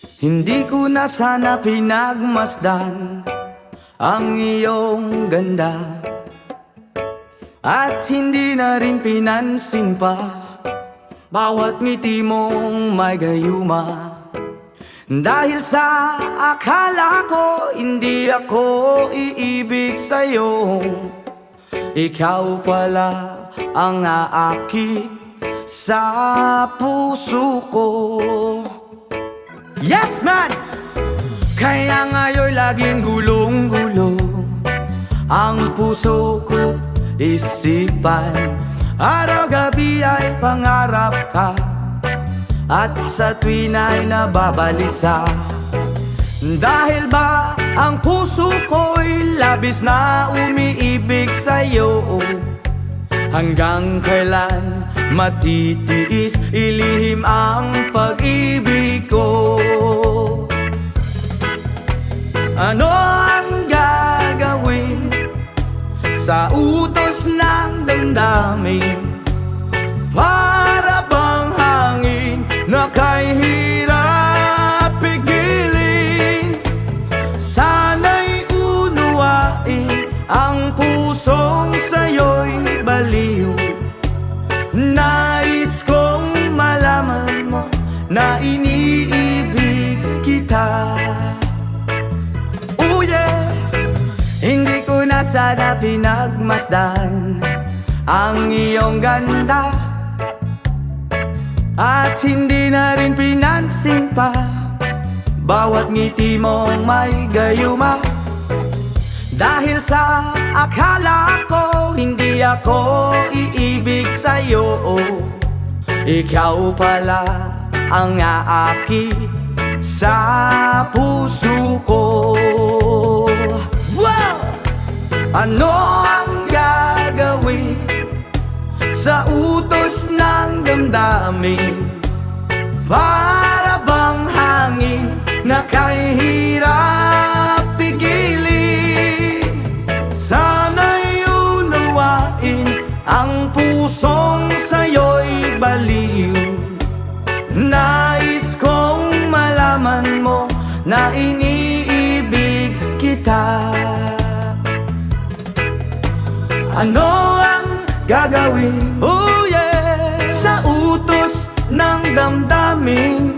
Hindi ko na sana pinagmasdan ang iyong ganda, at hindi na rin pinansin pa bawat ngiti mong may gayuma. Dahil sa akala ko hindi ako iibig sa'yo, ikaw pala ang aakit sa puso ko. Yes man! Kaya ngayon laging gulong-gulo ang puso ko, isipan. Araw-gabi ay pangarap ka, at sa tuwin ay nababalisa. Dahil ba ang puso ko'y labis na umiibig sa'yo, hanggang kailan matitiis ilihim ang pag-ibig ko? Ano ang gagawin sa utos ng damdamin? Para bang hangin na kay hirap pigilin? Sana'y unuwain ang pusong sa'yo'y baliw. Nais kong malaman mo na iniibig kita. Oh yeah! Hindi ko na sana pinagmasdan ang iyong ganda, at hindi na rin pinansin pa bawat ngiti mong may gayuma. Dahil sa akala ko hindi ako iibig sa'yo, ikaw pala ang aakit sa puso ko. Wow! Ano ang gagawin sa utos ng damdamin? Para bang hangin na kay hirap pigilin? Sana'y unawain ang pusong sa'yo'y baliw. Nais kong malaman mo na iniibig kita. Ano ang gagawin, oh yeah, sa utos ng damdamin?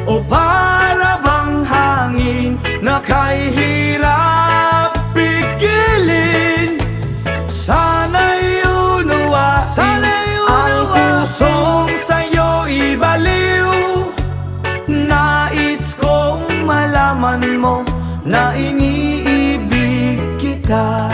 O para bang hangin na kay hirap pigilin? Sana'y unawain ang pusong sa'yo'y baliw. Nais kong malaman mo na iniibig kita.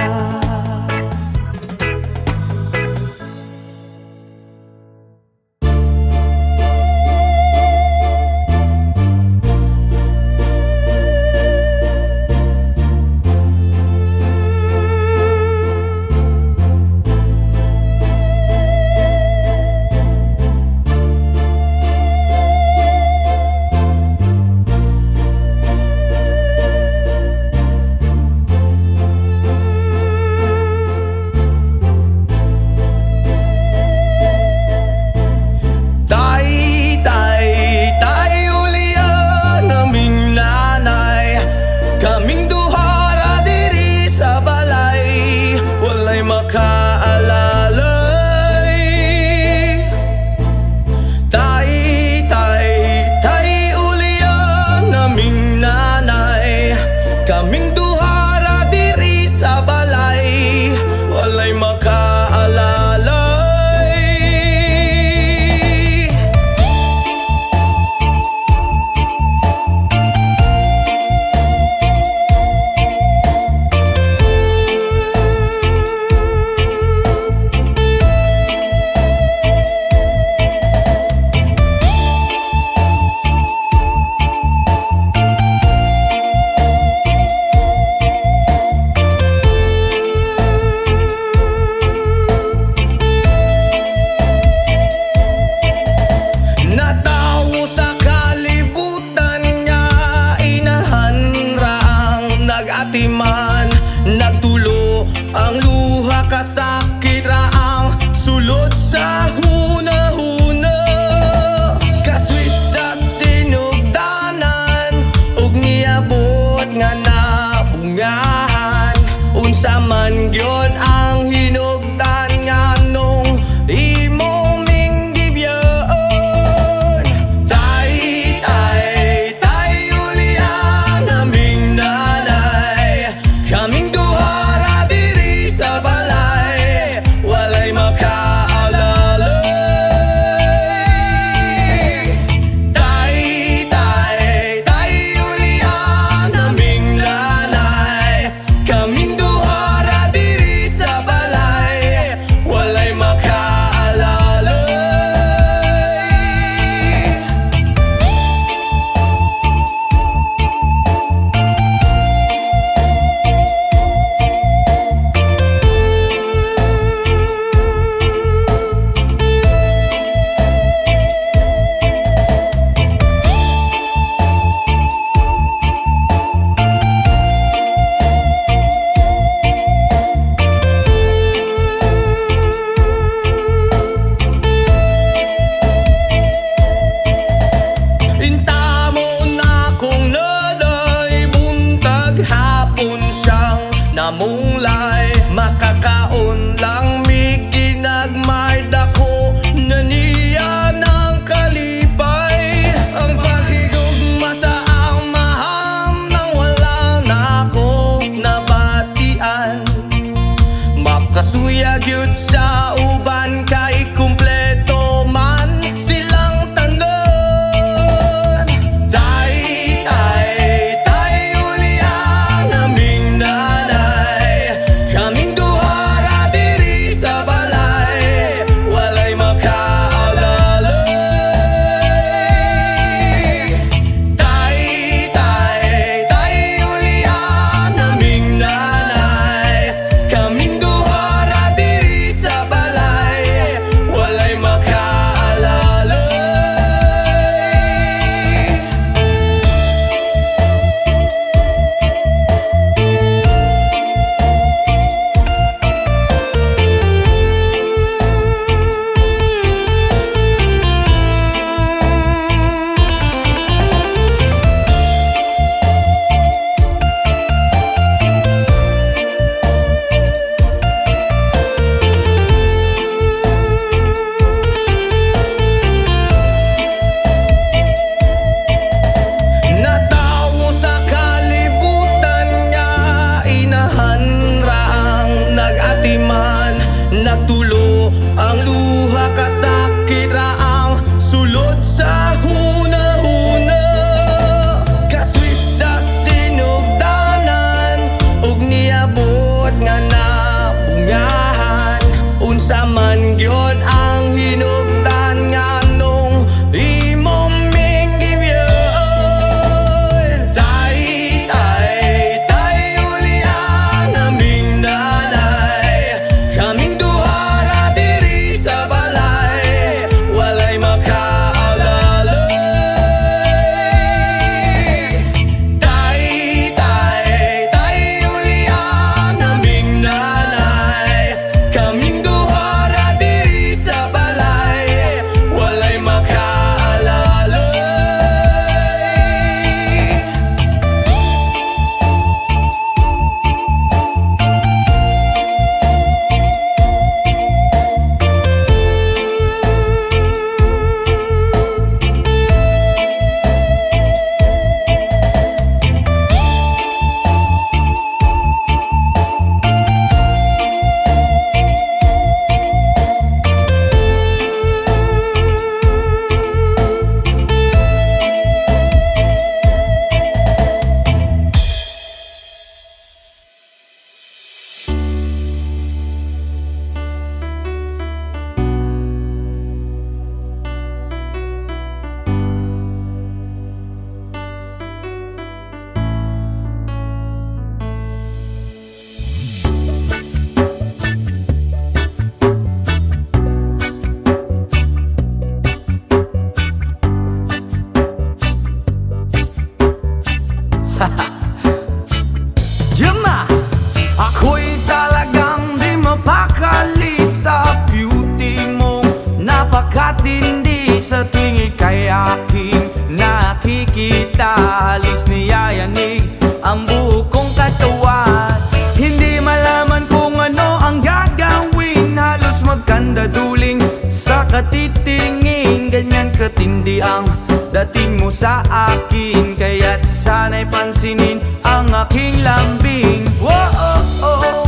dating mo sa akin, kaya't sana'y pansinin ang aking lambing. Whoa, oh, oh.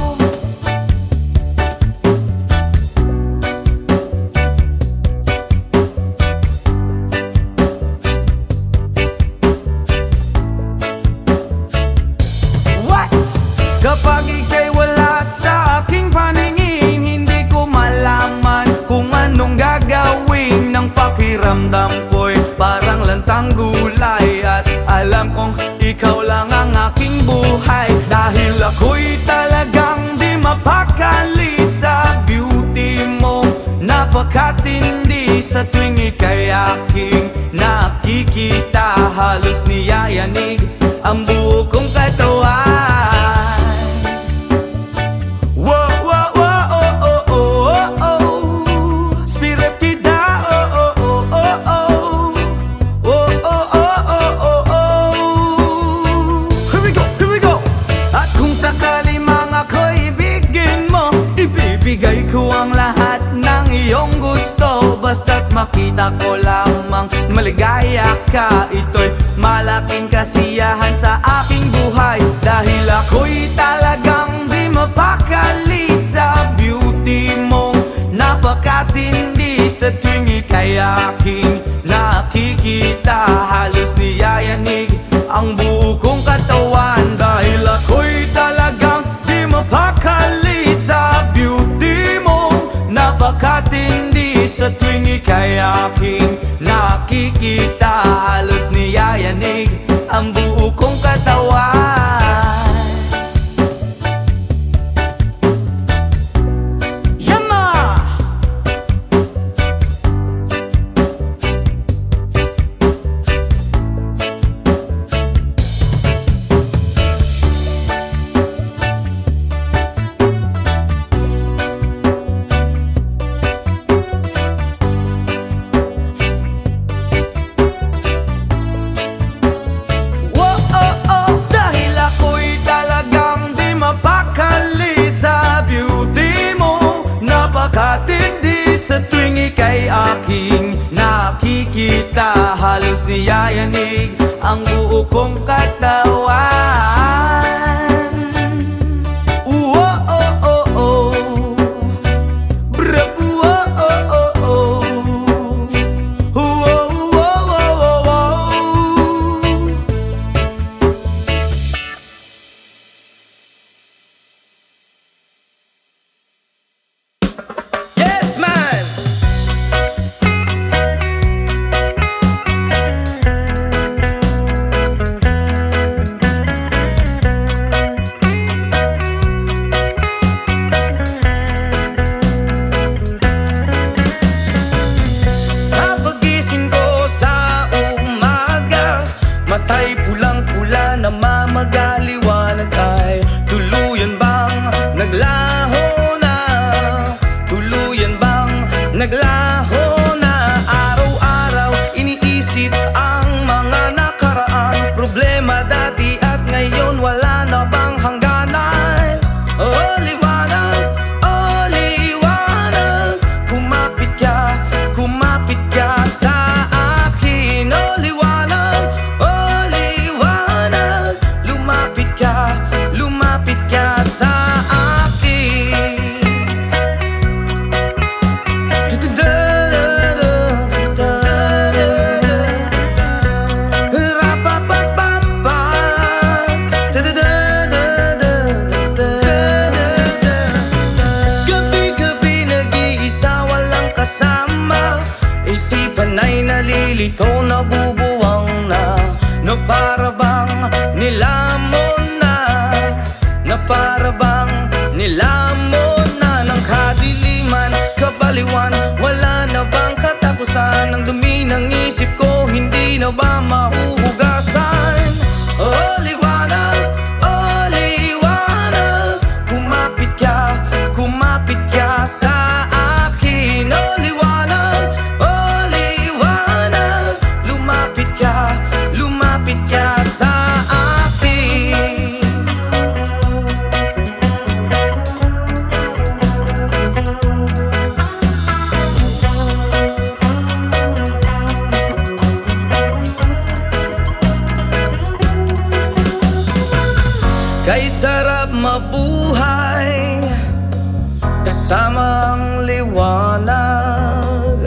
Kapag ika'y wala sa aking paningin, hindi ko malaman kung anong gagawin. Ng pakiramdam ko'y parang lantang gulay, at alam kong ikaw lang ang aking buhay. Dahil ako'y talagang di mapakali sa beauty mo, napakatindi. Sa tuwing ika'y aking nakikita, halos niyayanig ang buo kong katawan. Ibigay ko ang lahat ng iyong gusto, basta't makita ko lamang maligaya ka. Ito'y malaking kasiyahan sa aking buhay, dahil ako'y talagang di mapakali sa beauty mo, napakatindi. Sa tuwing ika'y aking nakikita, halos niyayanig ang buo kong katawan. Dahil ako'y talagang di mapakali sa beauty mo, napakatindi. Sa tuwing ika'y aking nakikita, halos niyayanig ang buo kong katawan. Sa tuwing ika'y aking nakikita, halos niyayanig ang buo kong katawan. Oh, oh, oh, oh. Bravo, oh, oh, oh, oh. Oh, oh, oh, oh, oh. Yes, man! Matay pulang-pula na mamagaliwanag ay tuluyan bang naglaho na? Tuluyan bang naglaho na? Araw-araw iniisip ang mga nakaraan, problema dati at ngayon, wala na bang hangganan? Oh, liwanag, oh, liwanag, kumapit ka sa akin. Oh, liwanag, lumapit ka sa akin. Gabi-gabi nag-iisa, walang kasama, isipan ay nalilito, nabubuwang na. Na para bang nilamon na, na para bang nilamon na ng kadiliman, kabaliwan. Wala na bang katapusan? Ang dumi ng isip ko, hindi na ba mahuhugasan? Oh, liwanag, kumapit ka sa akin. Oh, liwanag, lumapit ka sa akin. Ay sarap mabuhay kasama ang liwanag.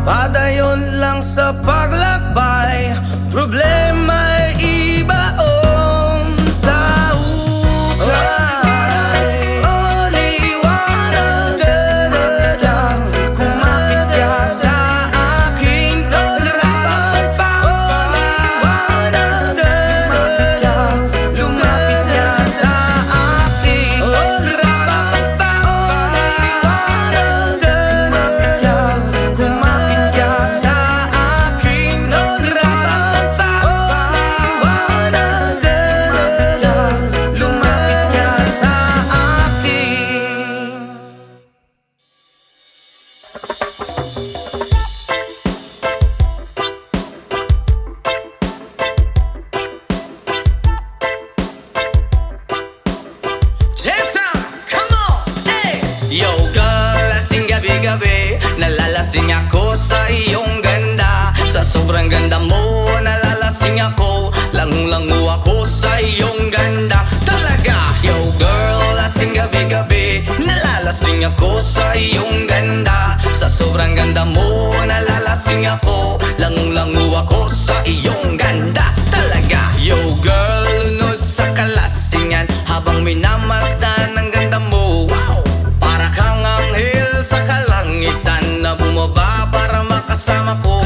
Padayon lang sa paglakbay, problema'y ibaon sa ukay. O liwanag, da-da-da, kumapit ka sa aking liwanag. O liwanag, da-da-da, lumapit ka sa aking liwanag. O liwanag, da-da-da, kumapit ka sa aking liwanag. O liwanag, da-da-da, lumapit ka sa akin. Jason, come on, hey! Yo girl, lasing gabi-gabi, nalalasing ako sa iyong ganda. Sa sobrang ganda mo, nalalasing ako, langung-langu ako sa iyong ganda. Talaga, yo girl, lasing gabi-gabi, nalalasing ako sa iyong ganda. Sa sobrang ganda mo, nalalasing ako, langung-langu ako sa iyong ganda. Talaga, yo girl, lunod sa kalasingan habang minamasdan ang ganda mo. Wow! Para kang anghel sa kalangitan na bumaba para makasama ko.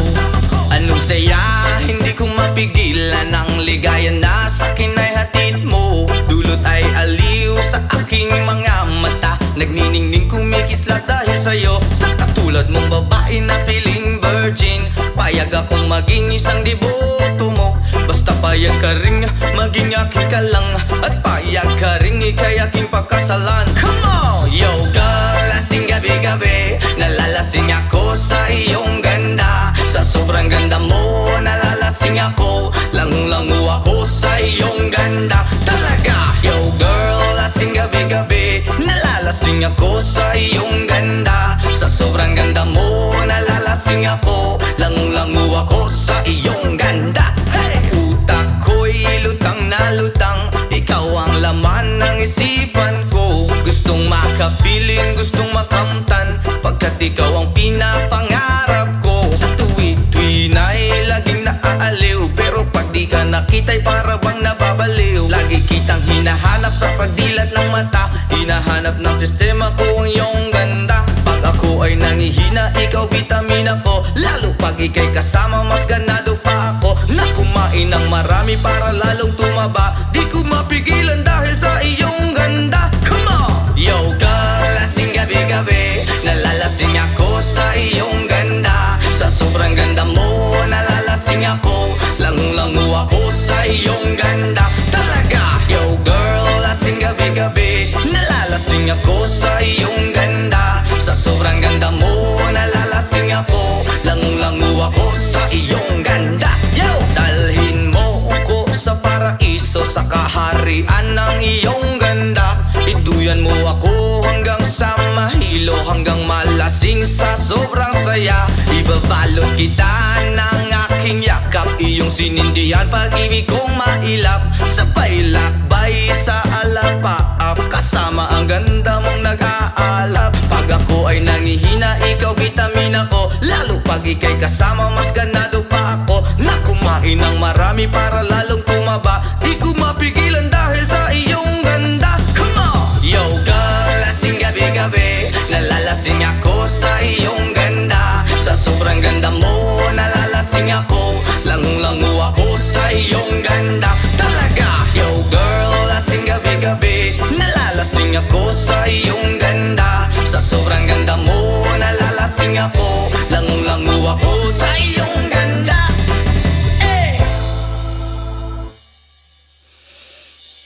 Anong saya, hindi ko mapigilan ang ligaya na sa akin ay hatid mo. Dulot ay aliw sa aking mga mata, nagniningning kumikislat dahil sa'yo. Sa katulad mong babae na feeling virgin, payag akong maging isang deboto mo. Basta payag ka rin maging akin ka lang, at payag ka rin ikay aking pagkasalan. Come on! Yo girl, lasing gabi-gabi, nalalasing ako sa iyong ganda. Sa sobrang ganda mo, nalalasing ako, langung-langu ako sa iyong ganda. Talaga, yo girl, lasing gabi-gabi, nalalasing ako sa iyong ganda. Sa sobrang ganda mo, nalalasing ako, langung-langu ako sa iyong ganda. Hey! Utak ko'y lutang na lutang, ikaw ang laman ng isipan ko. Gustong makapiling, gustong makamtan, pagkat ikaw ang pinapangarap ko. Sa tuwi-tuwi na'y laging naaaliw, pero pag di ka nakita'y para bang nababaliw. Lagi kitang hinahanap sa pagdilat ng mata, hinahanap ng sistema ko ang iyong ganda. Pag ako ay nangihina, ikaw vitamina ko, lalo pag ika'y kasama mas ganado pa ako. Na kumain ng marami para lalong tumaba, di ko mapigilan dahil sa iyong ganda. Come on! Yo girl, lasing gabi-gabi, nalalasing ako sa iyong ganda. Sa sobrang ganda mo, nalalasing ako, langung-langu ako sa iyong ganda. Talaga, yo girl, lasing gabi-gabi, nalalasing ako sa iyong ganda. Sa sobrang ganda mo, nalalasing ako, langung-langu ako sa iyong ganda. Yo! Dalhin mo ko sa paraiso, sa kaharian ng iyong ganda. Iduyan mo ako hanggang sa mahilo, hanggang malasing sa sobrang saya. Ibabalot kita ng aking yakap, iyong sinindihan pag-ibig kong mailap. Sabay lakbay sa alapaap, kasama ang ganda mong nag-aalap. Pag ako ay nangihina, ikaw vitamina ko, lalo pag ika'y kasama mas ganado pa ako. Na kumain ng marami para lalong tumaba, di ko mapigilan dahil sa iyong ganda. Come on! Yo girl, lasing gabi-gabi, nalalasing ako sa iyong ganda. Sa sobrang ganda mo, nalalasing ako, langung-langu ako sa iyong ganda. Talaga, yo girl, lasing gabi-gabi, nalalasing ako sa iyong ganda. Sa sobrang ganda mo, nalalasing ako, langung-langu ako sa iyong ganda.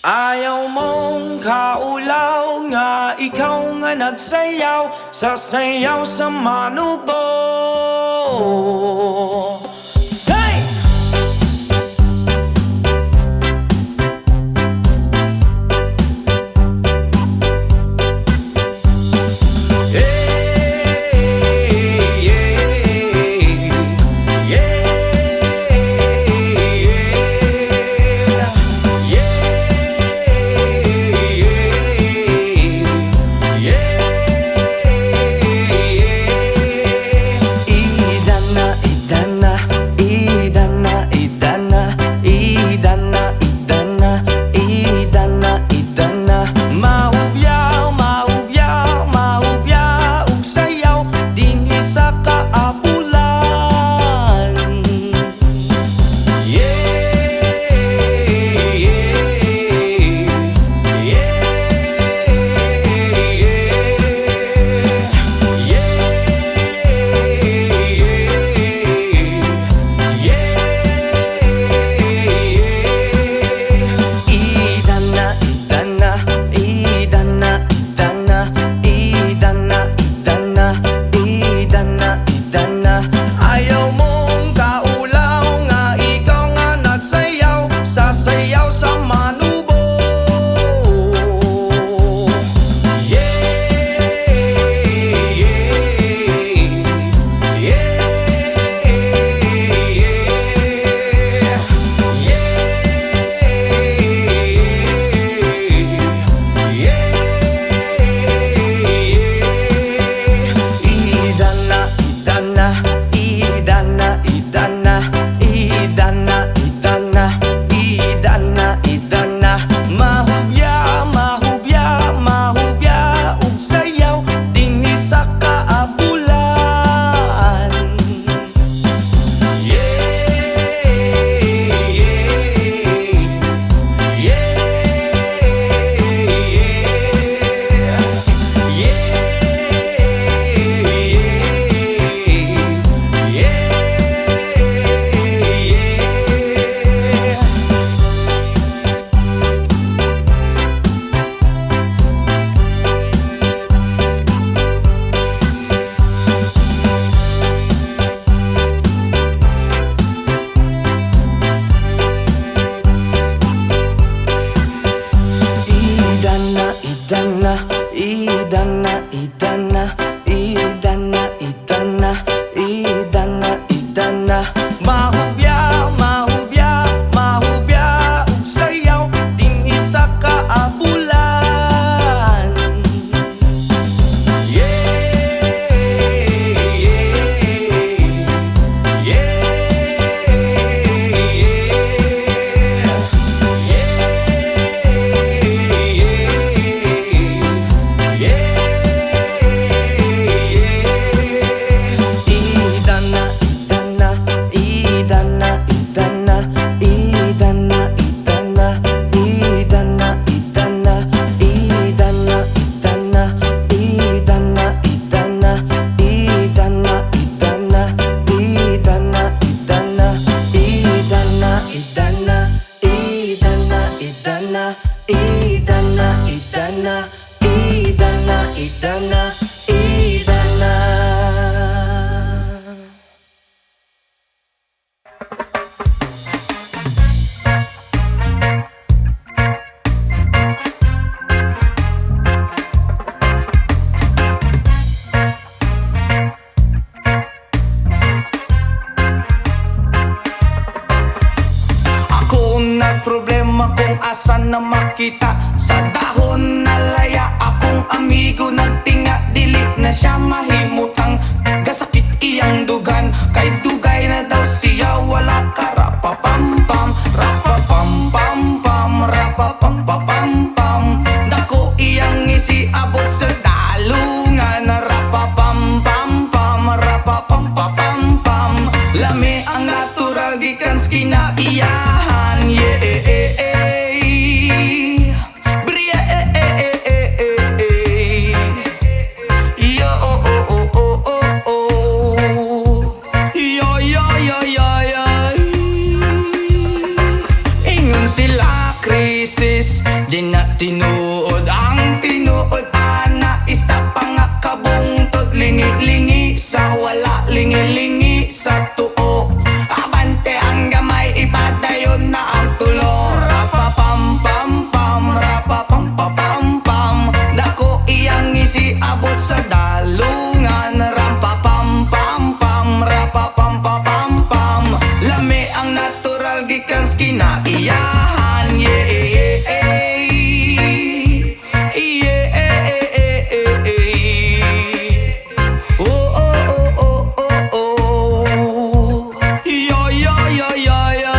Ayaw mong kaulaw nga, ikaw nga nagsayaw sa sayaw sa manubo. Say! man kung asan na makita. Sa dahon na laya akong amigo nagtinga, dili na siya mahimutang gasakit iyang dugan. Kay dugay na daw siya wala ka rapapampam, rapapampampam, rapapampapampam. Dako iyang isi abot sa dalungan, rapapampampam, rapapampapampam. Lami ang natural gikan sa kinaiyahan, yeah. Bria, yo, oh, oh, oh, oh, oh, oh. Yo, yo, yo, yo, yo. Ingon sila krisis, di na tinuod ang tinuod ana. Isa pa nga kabungtod, lingi-lingi sa wala, lingi-lingi sa tuo. Abante ang gamay, ipadayon na ang tulo. Rapapampampam, rapapampapampam. Dako iyang isi abot sa dalungan, rampapampampam, rapapampapampam. Lami ang natural gikan sa kinaiyahan, yeah. Oh, oh, oh, oh, oh, oh. Yo, yo, yo, yo, yo.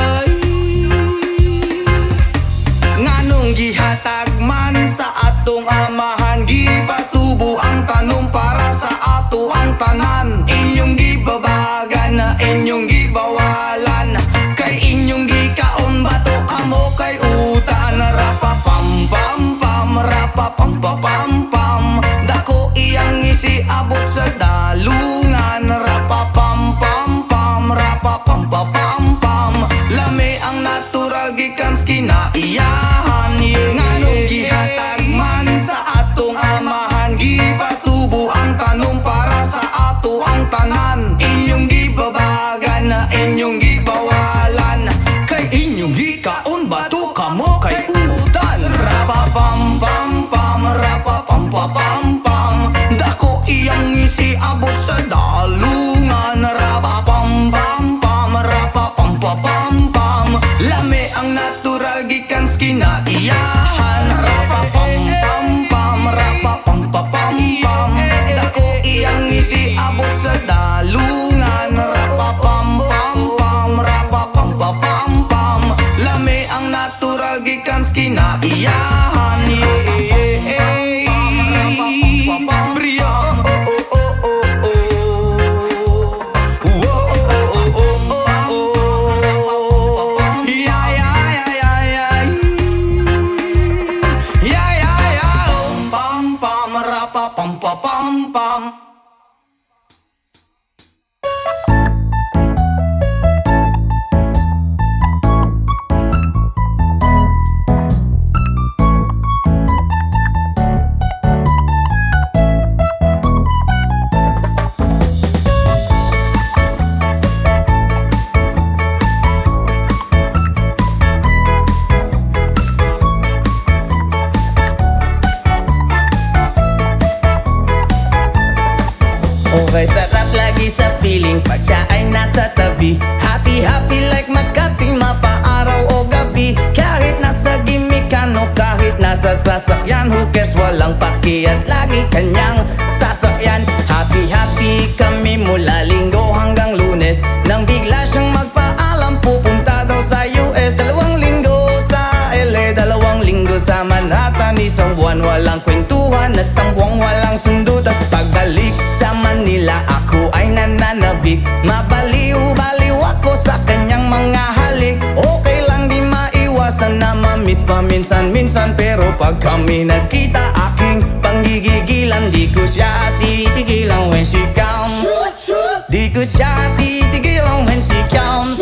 Nganong gihatag man sa atong amahan, gipatubo ang tanom para sa ato ang tanan. Inyong gibabagan na inyong gibawalan, kay inyong gikaon bato kamo kay utan. Rapapampampam, rapapampapampam. Dako iyang isi abot sa dalungan, rapapampampam, rapapampapampam. Lami ang natural gikan sa kinaiyahan, yeah. Nganong gihatag man sa atong amahan, gipatubo ang tanom para sa ato ang tanan. Inyong gibabagan na inyong gibawalan, kay inyong gikaon bato kamo kay utan. Rapapampampam, rapapampapampam. Dako iyang isi abot sa dalungan, rapapampampam, rapapampapampam. Lami ang natural gikan sa kinaiyahan, rapapampampam, rapapampapampam. Dako iyang isi abot sa dalungan, rapapampampam, rapapampapampam. Lami ang natural gikan sa kinaiyahan, yeah. Bria, oh, oh, oh, oh, oh. Whoa, oh, oh, oh, oh, oh. Yeah, yeah, yeah, yeah, yeah. Yeah, yeah, yeah. Pam, pam, rapapam, pam, pam. Okay, sarap lagi sa piling pag siya ay nasa tabi. Happy, happy like magkating mapaaraw o gabi. Kahit nasa gimikan o kahit nasa sasakyan, who cares, walang pakiat, lagi kanyang sasakyan. Happy, happy kami mula linggo hanggang Lunes, nang bigla siyang magpaalam pupunta daw sa US. 2 linggo sa LA, 2 linggo sa Manhattan. Isang buwan walang kwentuhan at 1 buwang walang sundutan. Pagbalik sa Manila ako ay nananabik, mabaliw-baliw ako sa kanyang mga halik. Okay lang di maiwasan na ma-miss paminsan-minsan, pero pag kami nagkita aking panggigigilan. Di ko siya titigilan when she comes, di ko siya titigilan when she comes.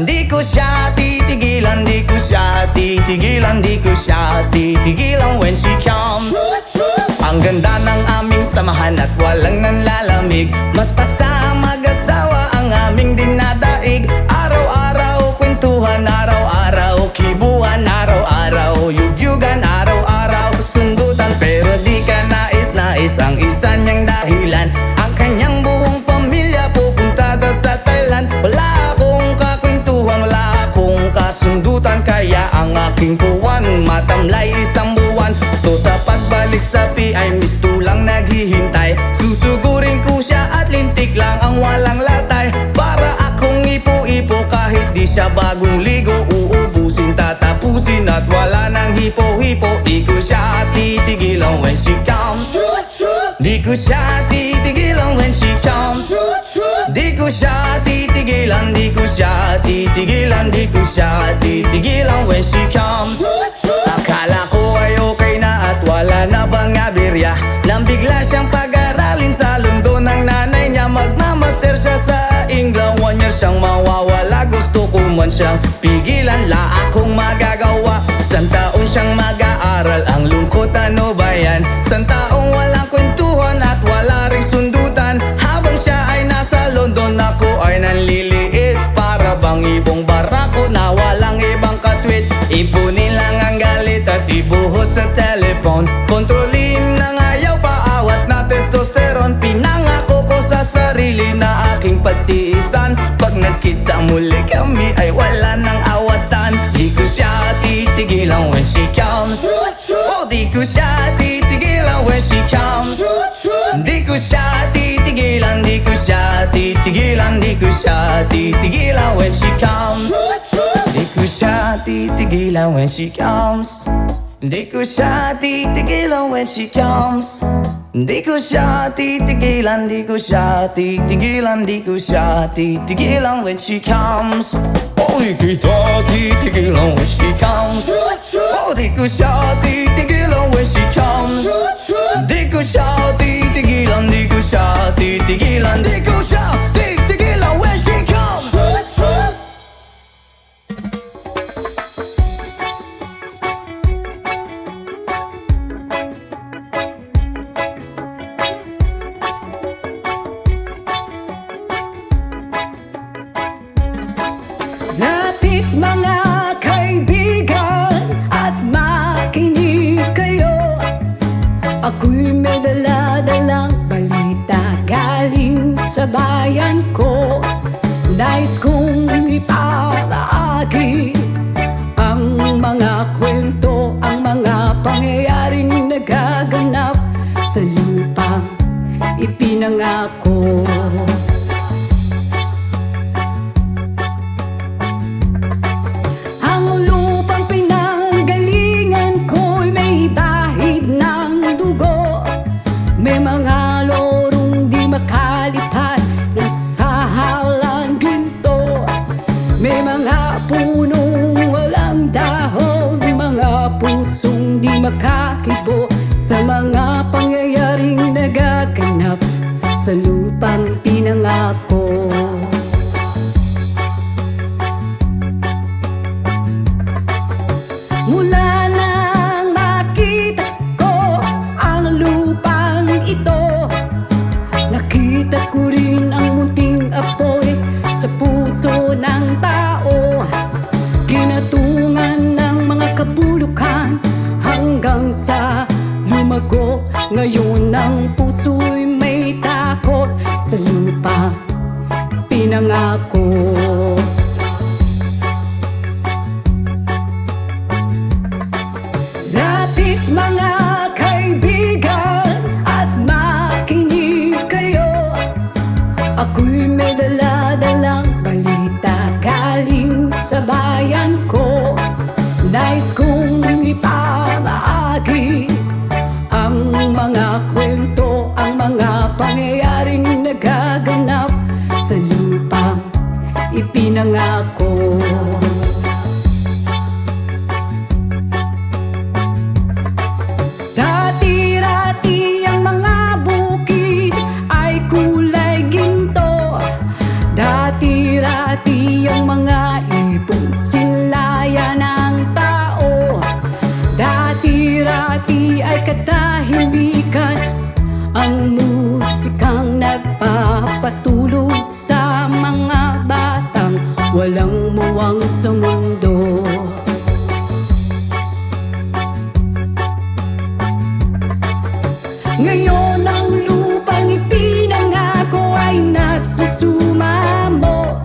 Di ko siya titigilan, di ko siya titigilan, di ko siya titigilan when she comes. Ang ganda ng aming samahan at walang nanlalamig, mas pasa mag-asawa ang aming dinadaig. Araw-araw kwentuhan, araw-araw kibuhan, araw-araw yugyugan, araw-araw sundutan. Pero di ka nais-nais ang isa niyang dahilan, ang kanyang buong pamilya pupunta daw sa Thailand. Wala akong kakwentuhan, wala akong kasundutan, kaya ang ang aking puwan, matamlay isang buwan. So sa pagbalik sa PI, mistulang naghihintay. Susugurin ko siya at lintik lang ang walang latay. Para akong ipo-ipo kahit di siya bagong ligo. Uubusin, tatapusin at wala nang hipo-hipo. Di ko siya titigilan when she comes. Di ko siya titigilan when she comes. Di ko siya titigilan, di ko siya titigilan, di ko siya titigilan when she comes. Akala ko ay okay na at wala na bang aberya, nang bigla siyang pag-aralin sa London ng nanay niya. Magmamaster siya sa England, 1 year siyang mawawala. Gusto ko man siyang pigilan, la akong magagawa. Isang taon siyang mag-aaral, ang lungkot ano ba yan? Isang taong walang kwentuhan at wala ring sundutan. Habang siya ay nasa London, ako ay nanliliit. Para bang ibong barako na walang ibang katwit. Ipunin lang ang galit at ibuhos sa telepon. Kontrolin ng ayaw, paawat na testosterone. Pinangako ko sa sarili na aking pagtiisan. Pag nagkita muli kami ay wala nang awatan. Di ko siya titigilan when she comes. Oh, di ko siya titigilan when she comes. Di ko siya titigilan, di ko siya titigilan, di ko siya titigilan when she comes. Di ko siya titigilan when she comes. Di ko siya titigilan when she comes. Di ko siya titigilan, di ko siya titigilan, di ko siya titigilan when she comes. Oh, di ko siya titigilan when she comes. Oh, di ko siya titigilan when she comes. Di ko siya titigilan, di ko siya titigilan, di ko siya titigilan when she comes. Lapit mga kaibigan at makinig kayo. Ako'y may dala-dalang balita galing sa bayan ko. Nais kong ipamahagi ang mga kwento, ang mga pangyayaring nagaganap sa lupang ipinangako. May mga lorong di makalipad na sa halang ginto. May mga punong walang dahon, mga pusong di makakibo sa mga pangyayaring nagaganap sa lupang pinangako. Mula nang makita ko ang lupang ito, nakita ko rin ang munting apoy sa puso ng tao. Ginatungan ng mga kabulukan hanggang sa lumago. Ngayon ang puso'y may takot sa lupang pinangako. Lapit mga kaibigan at makinig kayo. Ako'y may dala-dalang balita galing sa bayan ko. Nais kong ipamahagi ang mga kwento, ang mga pangyayaring nagaganap sa lupang ipinangako. Dati-rati ang mga bukid ay kulay ginto. Dati-rati ang mga ibon sinlaya ng tao. Dati-rati ay katahimikan ang musikang nagpapatulog sa mga batang walang muwang sa mundo. Ngayon ang lupang ipinangako ay nagsusumamo.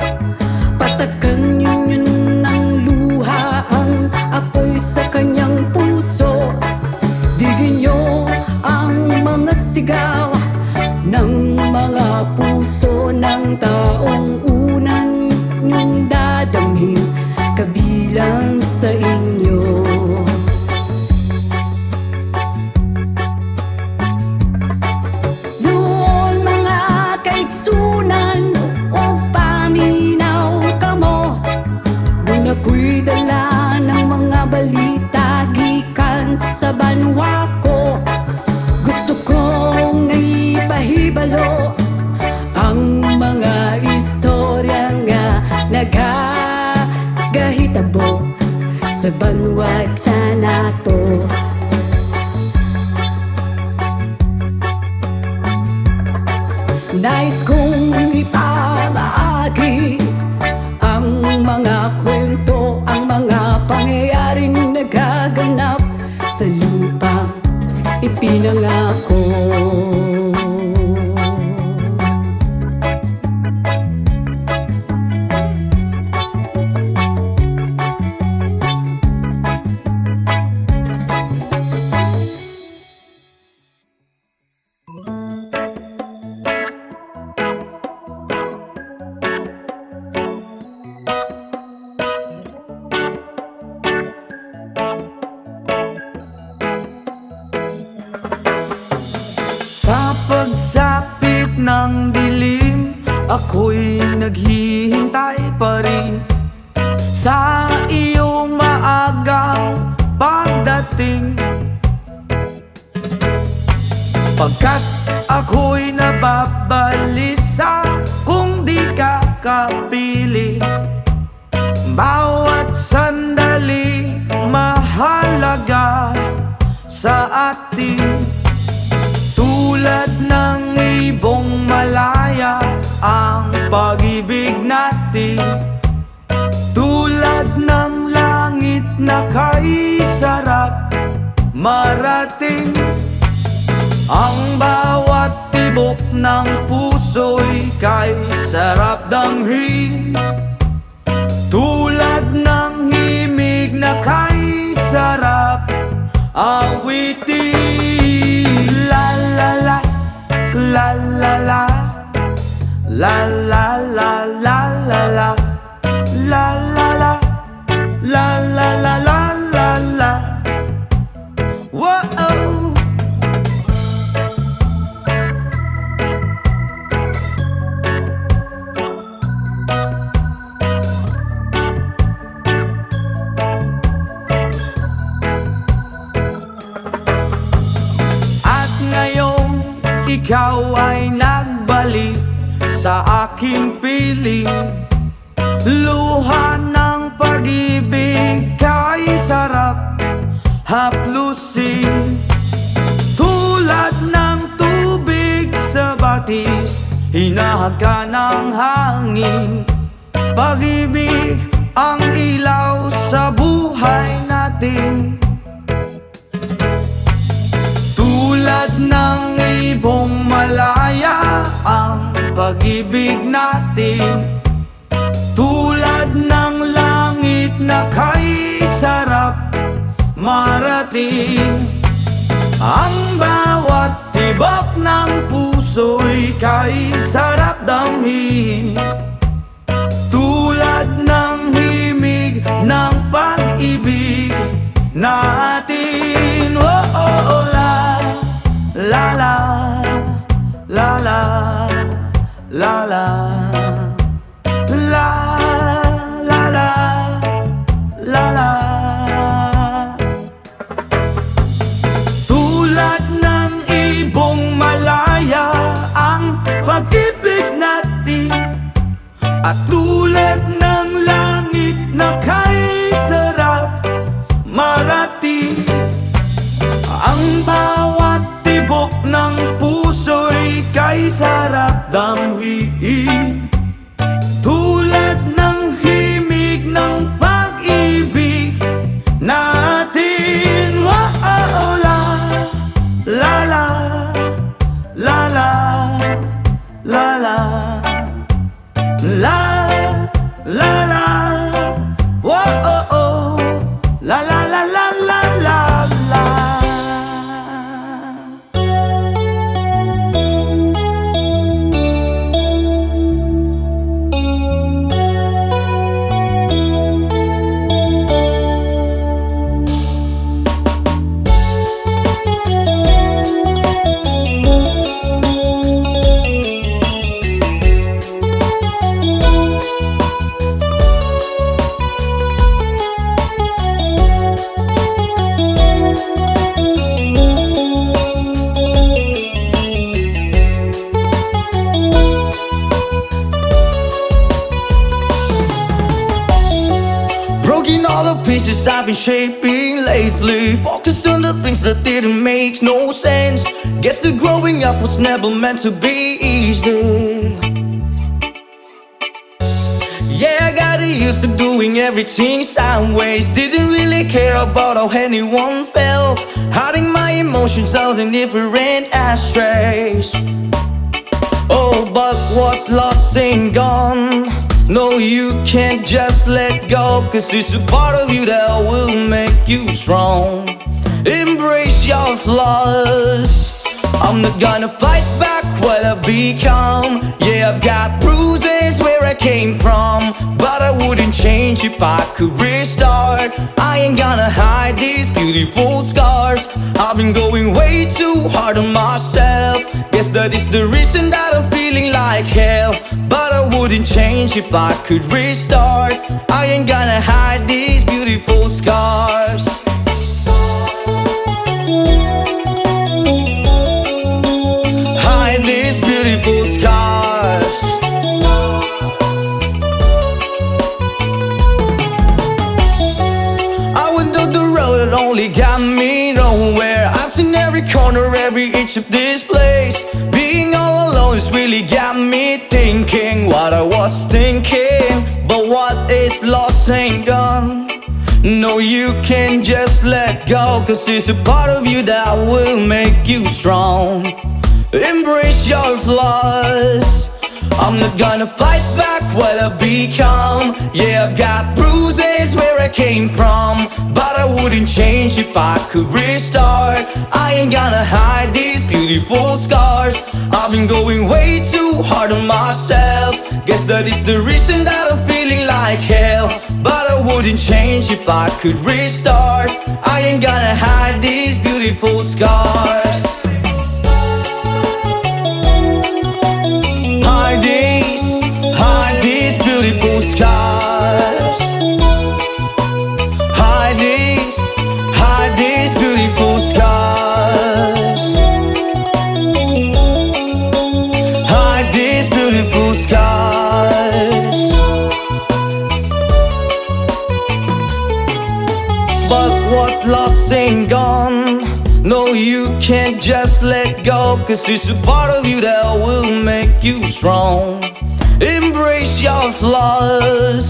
Patakan yun ng luha ang apoy lang sa inyo. Noon mga kaigsunan o paminaw kamo, nung ako'y dala ng mga balita gikan sa banwa ko. Gusto kong ipahibalo ang mga istorya nga nagagahitabo sa banwa sa nato. Nais kong ipamaagi ang mga kwento, ang mga pangyayaring nagaganap sa lupa ipinangako. Sa pagsapit ng dilim, ako'y naghihintay pa rin sa iyong maagang pagdating. Pagkat ako'y nababalisa kung di ka kapiling. Bawat sandali mahalaga sa atin. Tulad ng ibong malaya ang pag-ibig natin. Tulad ng langit na kay sarap marating. Ang bawat tibok ng puso'y kay sarap damhin. Tulad ng himig na kay sarap awitin. La la la, la la la, la la la la la la, la la la, la la la la la la. Whoa. Ikaw ay nagbalik sa aking piling. Luha ng pag-ibig kay sarap haplusin. Tulad ng tubig sa batis, hinahaga ng hangin. Pag-ibig ang ilaw sa buhay natin. Tulad ng ibong malaya ang pag-ibig natin. Tulad ng langit na kay sarap marating. Ang bawat tibok ng puso'y kay sarap damhin. Tulad ng himig ng pag-ibig natin. Oh, oh, oh, la la la la la la la la la la la la. Tulad ng ibong malaya ang pag-ibig natin. At tulad ng langit na kay sarap marating. Ang bawat tibok ng puso'y kay sarap damhin. Tulad ng himig ng pag-ibig natin. Wow, la la la la la la la la la la. Wow, oh, oh. La la la la la la la. Broken all the pieces I've been shaping lately. Focused on the things that didn't make no sense. Guess that growing up was never meant to be easy. Yeah, I got used to doing everything sideways. Didn't really care about how anyone felt. Hiding my emotions out in different ashtrays. Oh, but what lost ain't gone. No, you can't just let go, 'cause it's a part of you that will make you strong. Embrace your flaws. I'm not gonna fight back what I've become. Yeah, I've got bruises where I came from, but I wouldn't change if I could restart. I ain't gonna hide these beautiful scars. I've been going way too hard on myself. Guess that is the reason that I'm feeling like hell. But I wouldn't change if I could restart. I ain't gonna hide these beautiful scars. Hide these beautiful scars. I went down the road that only got me nowhere. I've seen every corner, every inch of this place. Being all alone has really got me thinking what I was thinking. But what is lost ain't gone. No, you can't just let go, 'cause it's a part of you that will make you strong. Embrace your flaws. I'm not gonna fight back what I've become. Yeah, I've got bruises where I came from, but I wouldn't change if I could restart. I ain't gonna hide these beautiful scars. I've been going way too hard on myself. Guess that is the reason that I'm feeling like hell. But I wouldn't change if I could restart. I ain't gonna hide these beautiful scars. Hide these beautiful scars. Hide these beautiful scars. Hide these beautiful scars. But what lost ain't gone. No, you can't just let go, 'cause it's a part of you that will make you strong. Embrace your flaws.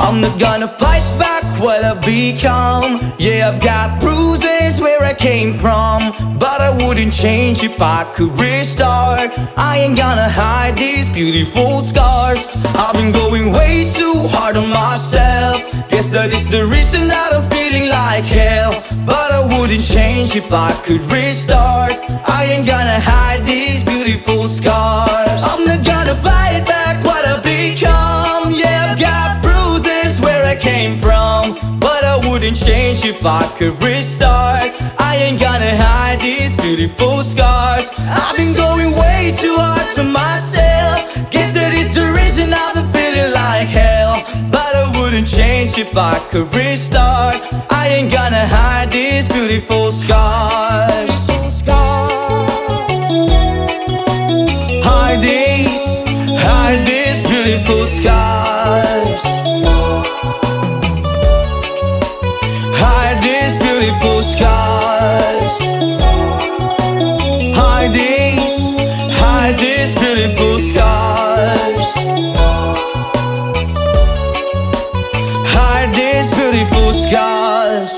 I'm not gonna fight back what I've become. Yeah, I've got bruises where I came from, but I wouldn't change if I could restart. I ain't gonna hide these beautiful scars. I've been going way too hard on myself. Guess that is the reason that I'm feeling like hell. But I wouldn't change if I could restart. I ain't gonna hide these beautiful scars. I'm not gonna fight back what I've become. Yeah, I've got bruises where I came from, but I wouldn't change if I could restart. I ain't gonna hide these beautiful scars. I've been going way too hard to myself. Guess that is the reason I've been feeling like hell. But I wouldn't change if I could restart. I ain't gonna hide these beautiful scars. Hide these beautiful scars. Hide these beautiful scars. Hide these beautiful scars. Hide these beautiful scars.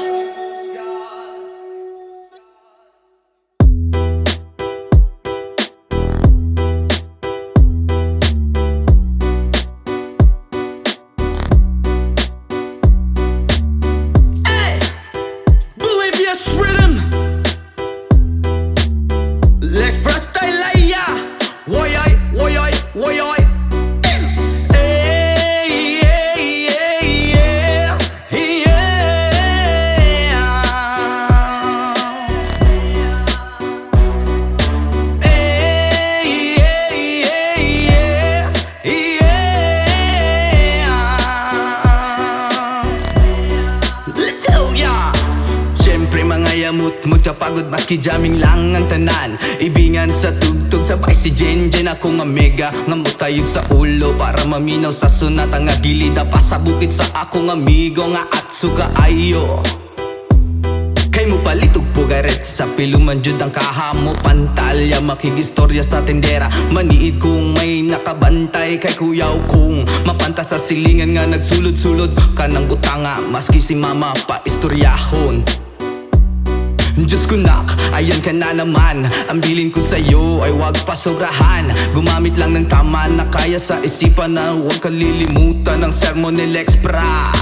amut-mut kapagod maski jamming lang ang tanan. Ibingan sa tugtog sabay si Jenjen ako nga mega. Nga mutayog sa ulo para maminaw sa sunat. Ang agilida pa sa bukid sa akong amigo nga atsuga ayo. Kay mo palitog pugaret sa piluman jud ang kahamo pantalya. Makigistorya sa tendera, maniid kung may nakabantay. Kay kuyaw kung mapanta sa silingan nga nagsulod-sulod ka ng butanga. Maski si mama pa istoryahon. Diyos ko nak, ayan ka na naman. Ang bilin ko sa'yo ay wag pasobrahan. Gumamit lang ng tama na kaya sa isipan na huwag kalilimutan ng sermon ni Lex Pra.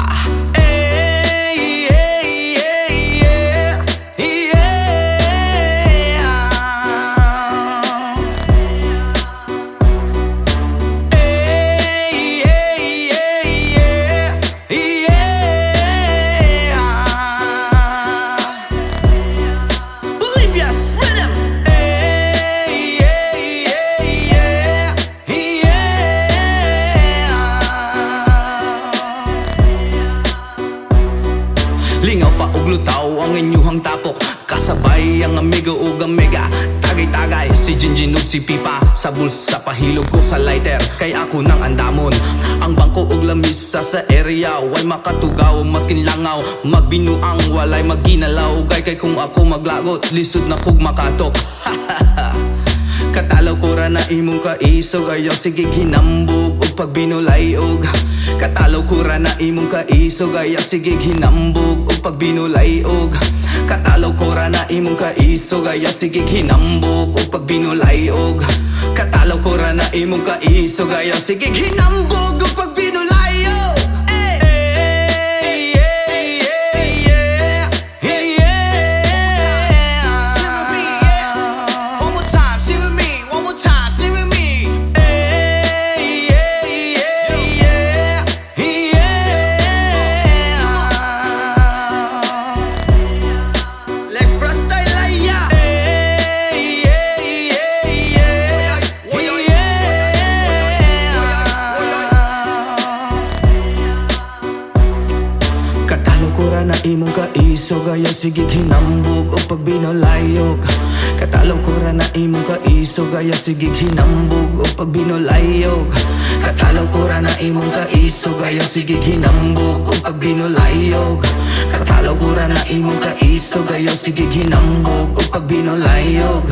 Lingaw pa og lutaw ang inyuhang tapok. Kasabay ang amigo ug amiga. Tagay-tagay si Jinjin ug si Pipa. Sa bulsa pahilog ko sa lighter. Kay ako nang andamon. Ang bangko ug lamisa sa area. Way makatugaw maskin langaw. Magbinuang walay maginalaw. Kay kung ako maglagot lisod na kog makatok. Katalaw ko ra na imong kaisog. Ayaw sige hinambog ug pagbinulayog. Katalaw ko ra na imong kaisog. Ayaw sige hinambog ug pagbinulayog. Katalaw ko ra na imong kaisog. Ayaw sige hinambog ug pagbinulayog. Katalaw ko ra na imong kaisog. Ayaw sige hinambog ug pagbinulayog. Kura na imong kaisog. Ayaw sige hinambog o pagbinulayog. Katalaw kura na imong kaisog. Ayaw sige hinambog o pagbinulayog. Katalaw kura na imong kaisog. Ayaw sige hinambog o pagbinulayog. Katalaw kura na imong kaisog. Ayaw sige hinambog o pagbinulayog.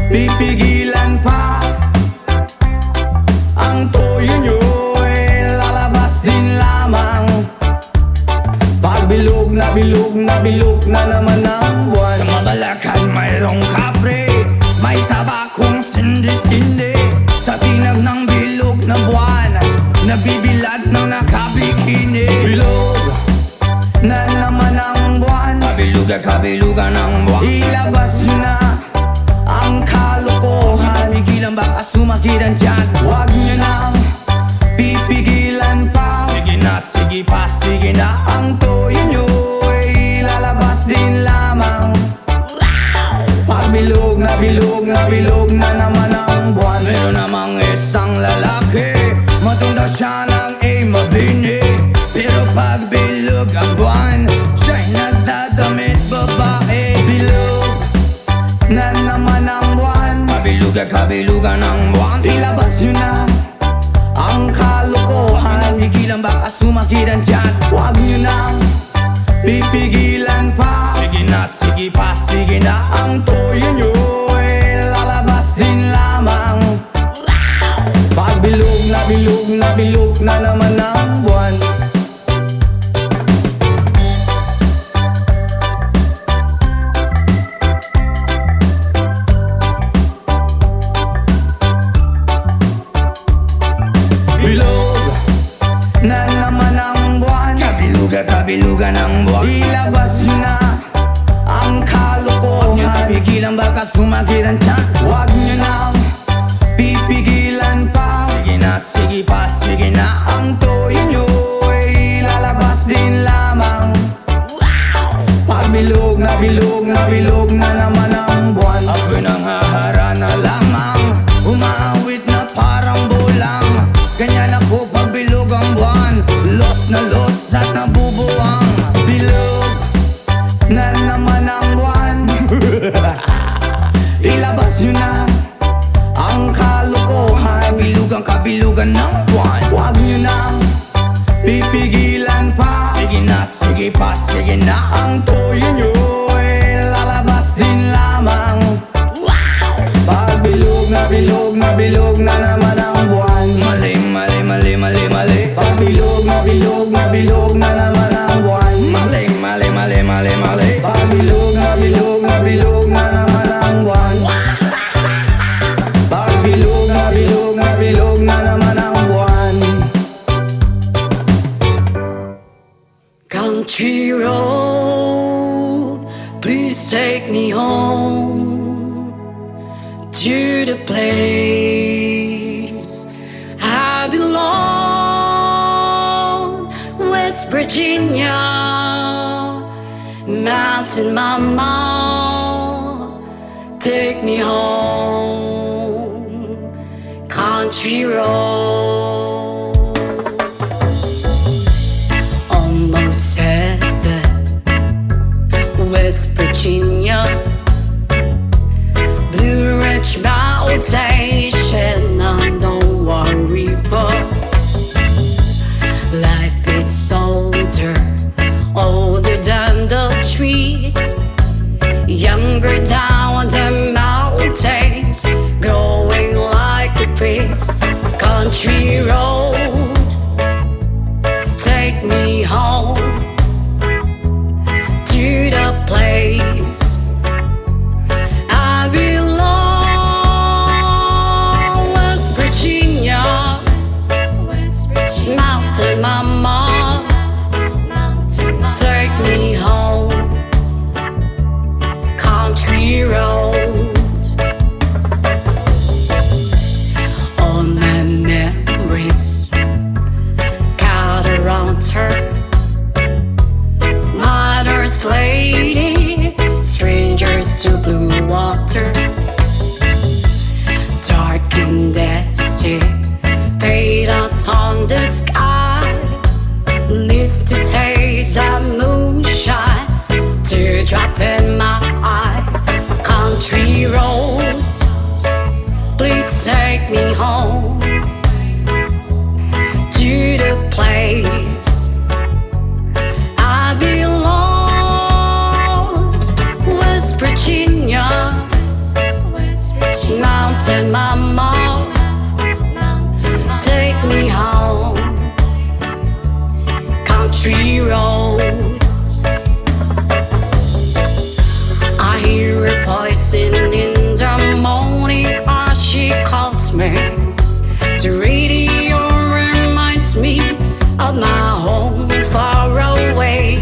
Pipigilan pa ang toyo nyo ay lalabas din lamang. Pagbilog na bilog na bilog na naman ang buwan. Sa Mabalacan mayroong kapre, may tabakong sindi-sindi. Sa sinag ng bilog na buwan, nabibilad ng nakabikini. Bilog na naman ang buwan, kabilugan ng buwan. Ilabas nyo na ang kalokohan. Pigilan baka sumakit ang tiyan. Huwag nyo nang pipigilan pa. Sige na, sige pa, sige na. Ang toyo nyo ay lalabas din lamang. Pagbilog na bilog na bilog na naman ang buwan. Meron namang isang lalaki, matunda siya ng mabini. Pero pagbilog ang buwan, siya'y nagdadamit babae. Bilog na naman ang buwan, kabilugan ng buwan. Ilabas nyo na ang kalokohan. Pigilan baka sumakit ang tiyan. Huwag nyo nang pipigilan pa. Sige na, sige pa, sige na. Ang toyo nyo ay lalabas din lamang. bilog na naman ang buwan. Bilog na naman ang buwan. Kabilugan ng buwan. Ilabas nyo na ang kalokohan. Huwag nyo pigilan, baka sumakit ang tiyan. Huwag nyo nang pipigilan pa. Sige na, sige pa, sige na. Ang toyo nyo ay lalabas din lamang. Pagbilog na bilog na bilog na naman ang buwan. Ako'y nang hahara na lamang, umaawit na parang bulang. Ganyan ako pag bilog ang buwan. Los na los at nabubuwang. Bilog na naman ang buwan. Ilabas nyo na ang kalokohan. Bilugan kabilugan ng buwan. Huwag nyo nang pipigilan pa. Sige na, sige pa, sige na. Ang toyo nyo ay lalabas din lamang. Pag bilog na bilog na bilog na naman ang buwan. Mali, mali, mali, mali, mali. Pag bilog na bilog na bilog na naman ang buwan. Mali, mali, mali, mali, mali. Pag bilog na bilog na bilog na naman ang buwan. Pag bilog na bilog na bilog na naman ang buwan. Country road, please take me home to the place I belong. West Virginia, Mountain Mama, take me home. Country road, almost heaven. West Virginia, Blue Ridge Mountain, Shenandoah River. Life is older, older than the trees, younger down the mountains, growing like a breeze. Country road, take me home to the place I belong. West Virginia, Mountain Mama, take me home. Country road, all my memories gather around her. Mother's lady, strangers to blue water. Dark and dusty, fade out on the sky. Mist to taste of moonshine, teardrop in my eye. Country roads, please take me home to the place I belong. West Virginia, Mountain Mama, take me home. Country road, I hear a voice in the morning as she calls me. The radio reminds me of my home far away.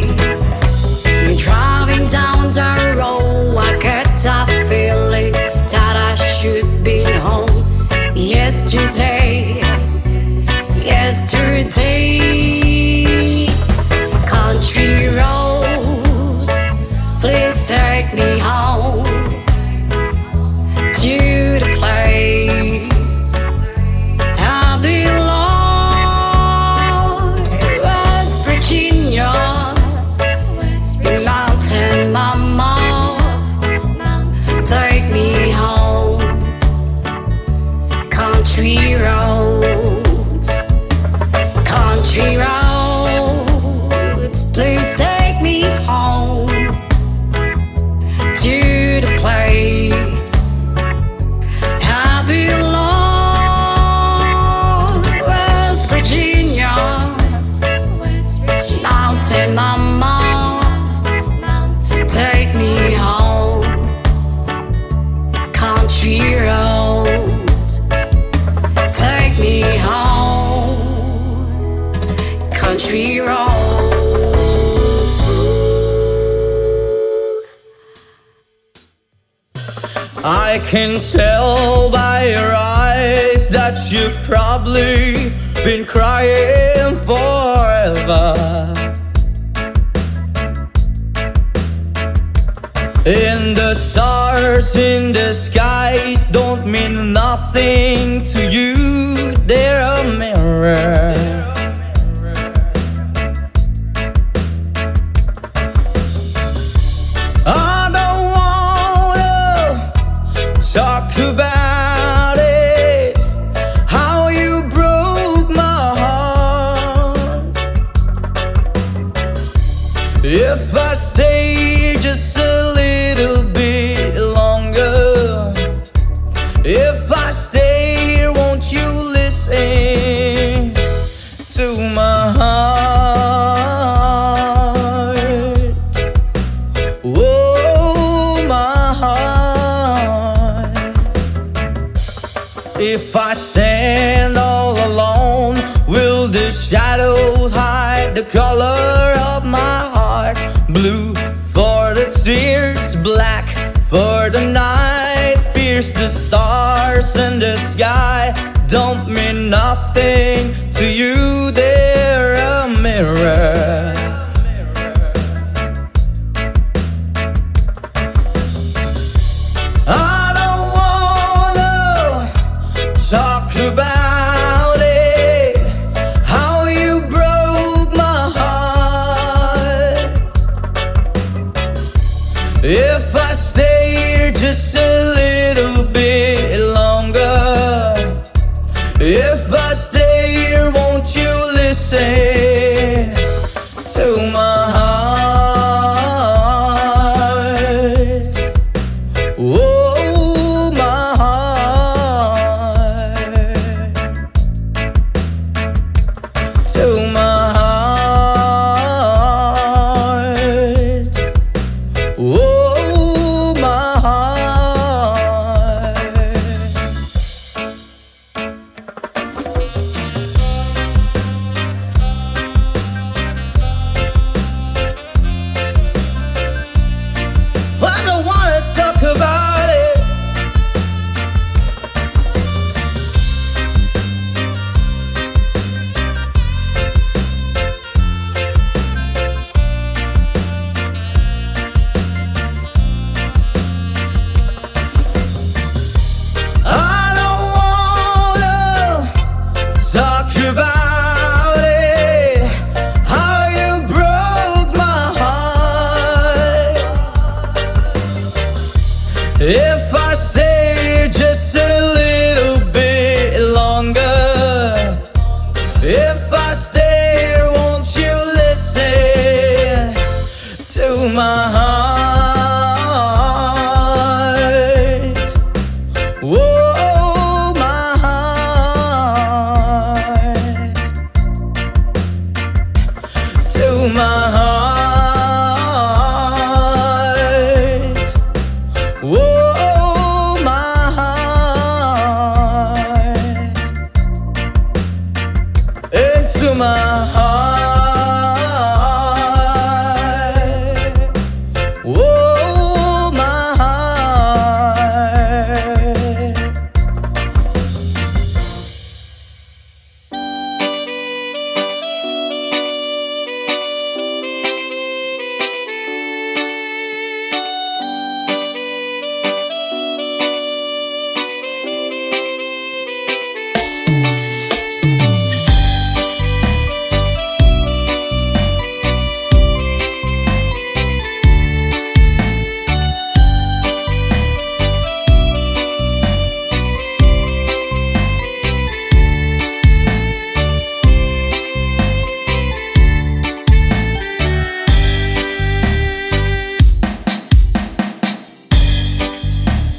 You're driving down the road, I get that feeling that I should be home. Yesterday, country roads, please take me home to the place I belong. West Virginia, Mountain Mama, take me home. Country road. country roads. Take me home, country roads. I can tell by your eyes that you've probably been crying forever. And the stars in the skies don't mean nothing to you, they're a mirror. I don't wanna talk about it, how you broke my heart. If I stay just a little bit longer, if I stay here, won't you listen to my heart? Oh, my heart. If I stand all alone, will the shadows hide the color of my heart? Blue for the tears, black for the night. Fears the stars in the sky don't mean nothing to you, they're a mirror. I don't wanna talk about it, how you broke my heart. If I stay here just a little bit longer, if I stay here, won't you listen to my heart? Oh, my heart. To my heart. Oh, my heart. I don't wanna talk about it. I don't wanna talk about it, how you broke my heart. If I stay just a little bit longer, if I stay here, won't you listen to my heart? Whoa, my heart. To my heart. Whoa, my heart. Into my heart. Whoa, my heart.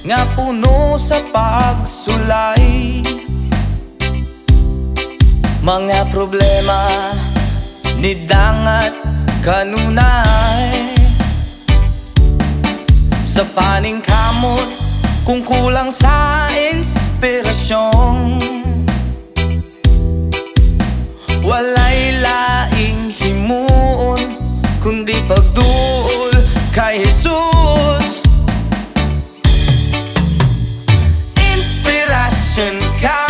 Nga puno sa pagsulay, mga problema ni dangat kanunay. Sa paningkamot kung kulang sa inspirasyon. Walay laing himuon, kundi pagduol kay Jesus. Inspirasyon ka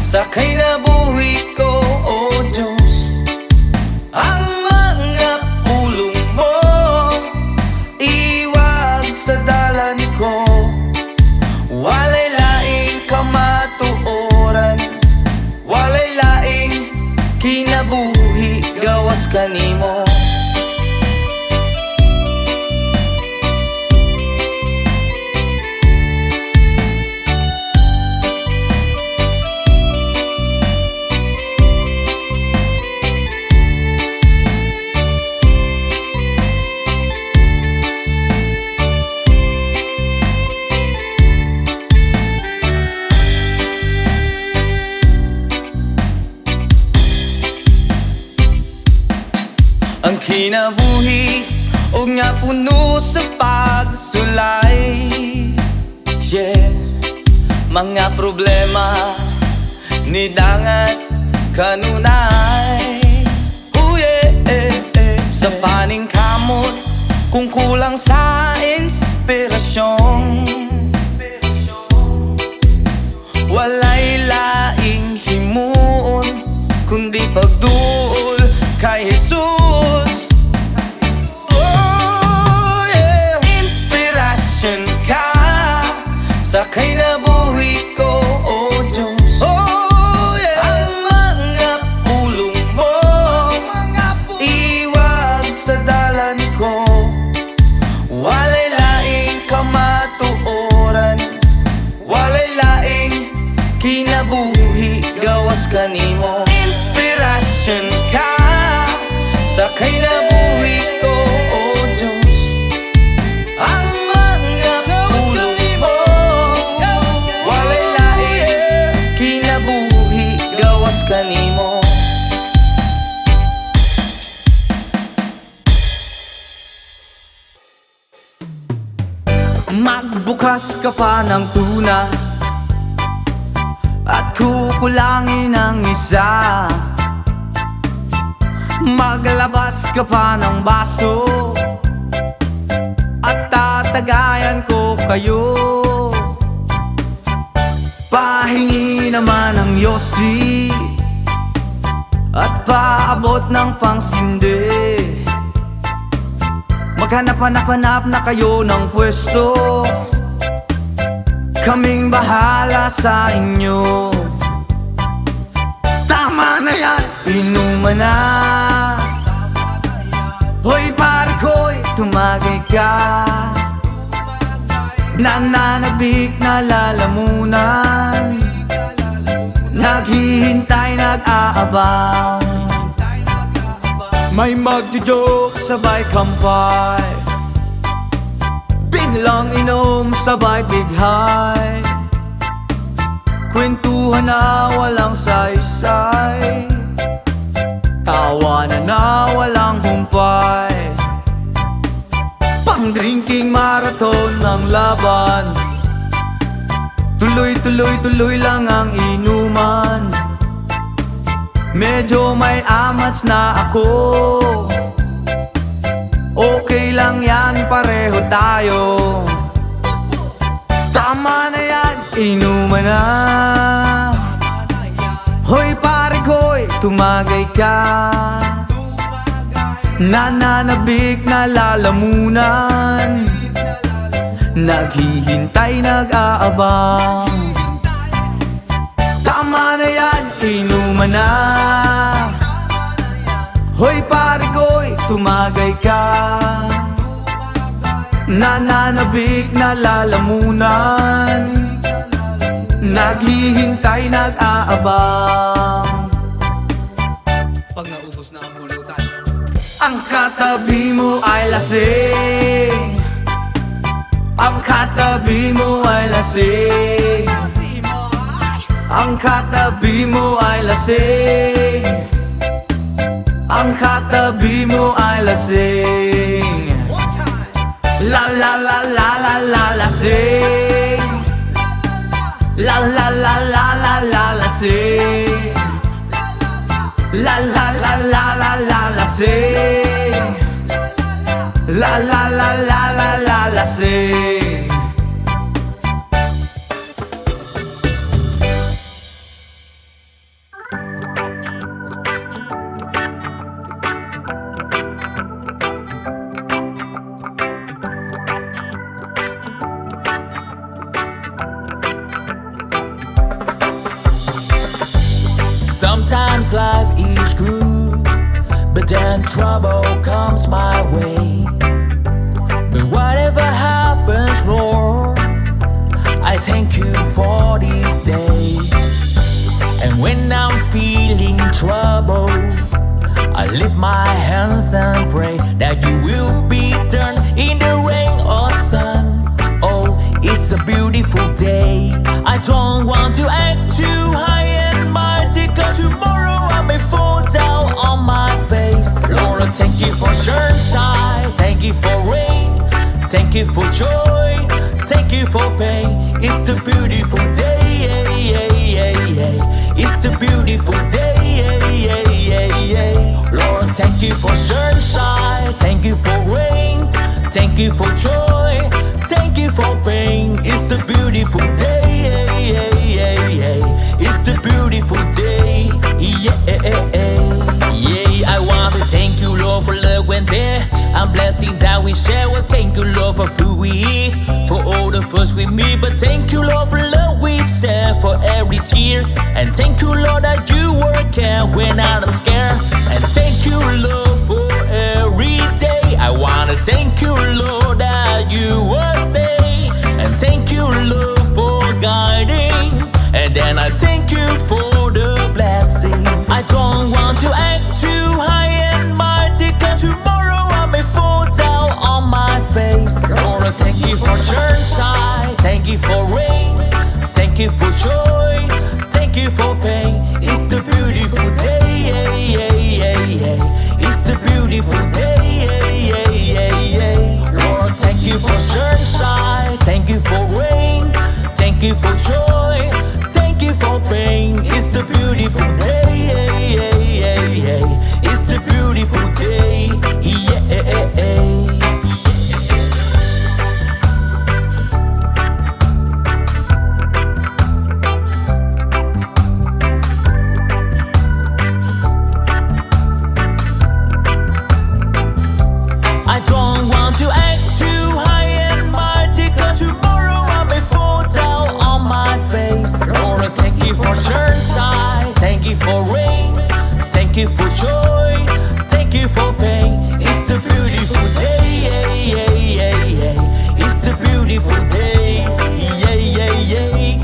sa kinabuhi ko, O Diyos. Ang mga pulong mo iwag sa dalan ko. Walay laing kamatuoran, walay laing kinabuhi gawas kanimo. Ang kinabuhi og nga puno sa pagsulay, yeah. Mga problema ni dangat kanunay, oh yeah. Sa paning kamot kung kulang sa inspirasyon. Walay laing himuon, kundi pagduol kay Jesus. Oh yeah. Inspirasyon ka sa kinabuhi ko, O Diyos. Oh yeah. Ang mga pulong mo iwag sa dalan ko. Walay laing kamatuoran, walay laing kinabuhi gawas kanimo. Inspirasyon ka sa kinabuhi ko, O Diyos. Ang mga pulong mo walay laing kinabuhi gawas kanimo. Magbukas ka pa ng tuna at kukulangin ang isa. Maglabas ka pa ng baso at tatagayan ko kayo. Pahingi naman ng yosi at paabot ng pangsindi. Maghanap-hanap na kayo ng pwesto, kaming bahala sa inyo. Tama na yan, inuman na. Hoy pare ko'y tumagay ka. Nananabik na lalamunan, naghihintay, nag-aabang. May magjo-joke sabay kampay, biglang inom sabay bighay. Kwentuhan na walang saysay, tawanan na walang humpay. Pang-drinking marathon ng laban, tuloy-tuloy-tuloy lang ang inuman. Medyo may amats na ako, okay lang yan, pareho tayo. Tama na yan, inuman na. Hoy pare ko'y tumagay ka. Nananabik na lalamunan, naghihintay, nag-aabang. Tama na yan, inuman na. Hoy pare ko'y tumagay ka. Nananabik na lalamunan, naghihintay, nag-aabang. Pag naubos na ang pulutan, ang katabi mo ay lasing. Ang katabi mo ay lasing. Ang katabi mo ay lasing. Ang katabi mo ay lasing. La la la la la la lasing. la la la la la la lasing. Sometimes life is good, but then trouble comes my way. But whatever happens, Lord, I thank you for this day. And when I'm feeling trouble, I lift my hands and pray that you will be turned in the rain or sun. Oh, it's a beautiful day. I don't want to act too high and mighty, 'cause tomorrow I may fall down on my face. Lord, I thank you for sunshine, thank you for rain, thank you for joy, thank you for pain. It's the beautiful day, it's the beautiful day, Lord, thank you for sunshine, thank you for rain, thank you for joy, thank you for pain. It's the beautiful day, it's the beautiful day, I want to thank you, Lord, for love when there and blessing that we share. Well, thank you, Lord, for food we eat, for all the first we meet. But thank you, Lord, for love we share, for every tear. And thank you, Lord, that you work care when I'm scared. And thank you, Lord, for every day. I wanna thank you, Lord, that you was there. And thank you, Lord, for guiding. And then I thank you for the blessing. I don't want to act too high and mighty, 'cause tomorrow I may fall down on my face. Lord, I thank you for sunshine, thank you for rain, thank you for joy, thank you for pain. It's the beautiful day, it's the beautiful day, Lord, thank you for sunshine, thank you for rain, thank you for joy, thank you for pain. It's the beautiful day, it's the beautiful day, I don't want to act too high and mighty, 'cause tomorrow I may fall down on my face. Lord, I thank you for sunshine, thank you for rain, thank you for joy, thank you for pain. It's the beautiful day, it's the beautiful day,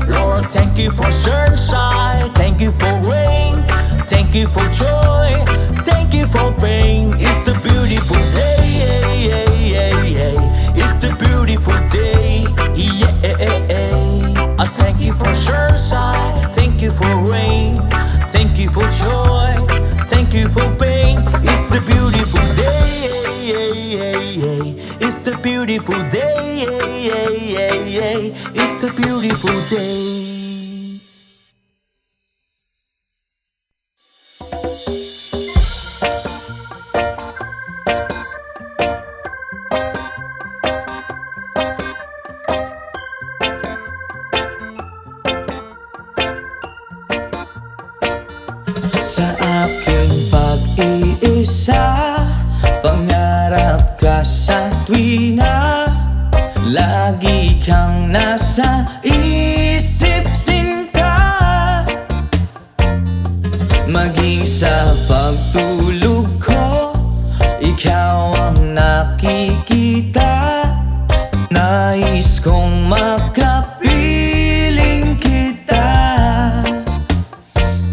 Lord, thank you for sunshine, thank you for rain, thank you for joy, thank you for pain. It's the beautiful day, it's the beautiful day, I thank you for sunshine, thank you for rain, thank you for joy, thank you for pain. It's the beautiful day, it's the beautiful day, it's the beautiful day. Sa aking pag-iisa, pangarap ka sa tuwina. Lagi kang nasa isip, sinta. Maging sa pagtulog ko, ikaw ang nakikita. Nais kong makapiling kita.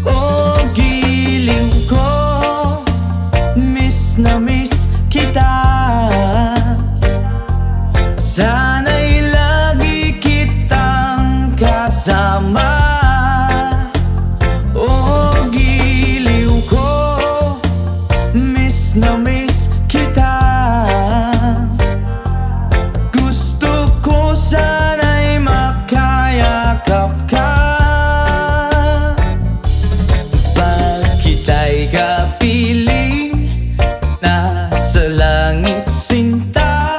Oh, giliw ko, miss na miss kita. Sana'y lagi kitang kasama. Oh, giliw ko, miss na miss kita. Gusto ko sana'y makayakap ka. Pag kita'y kapiling, nasa langit sinta.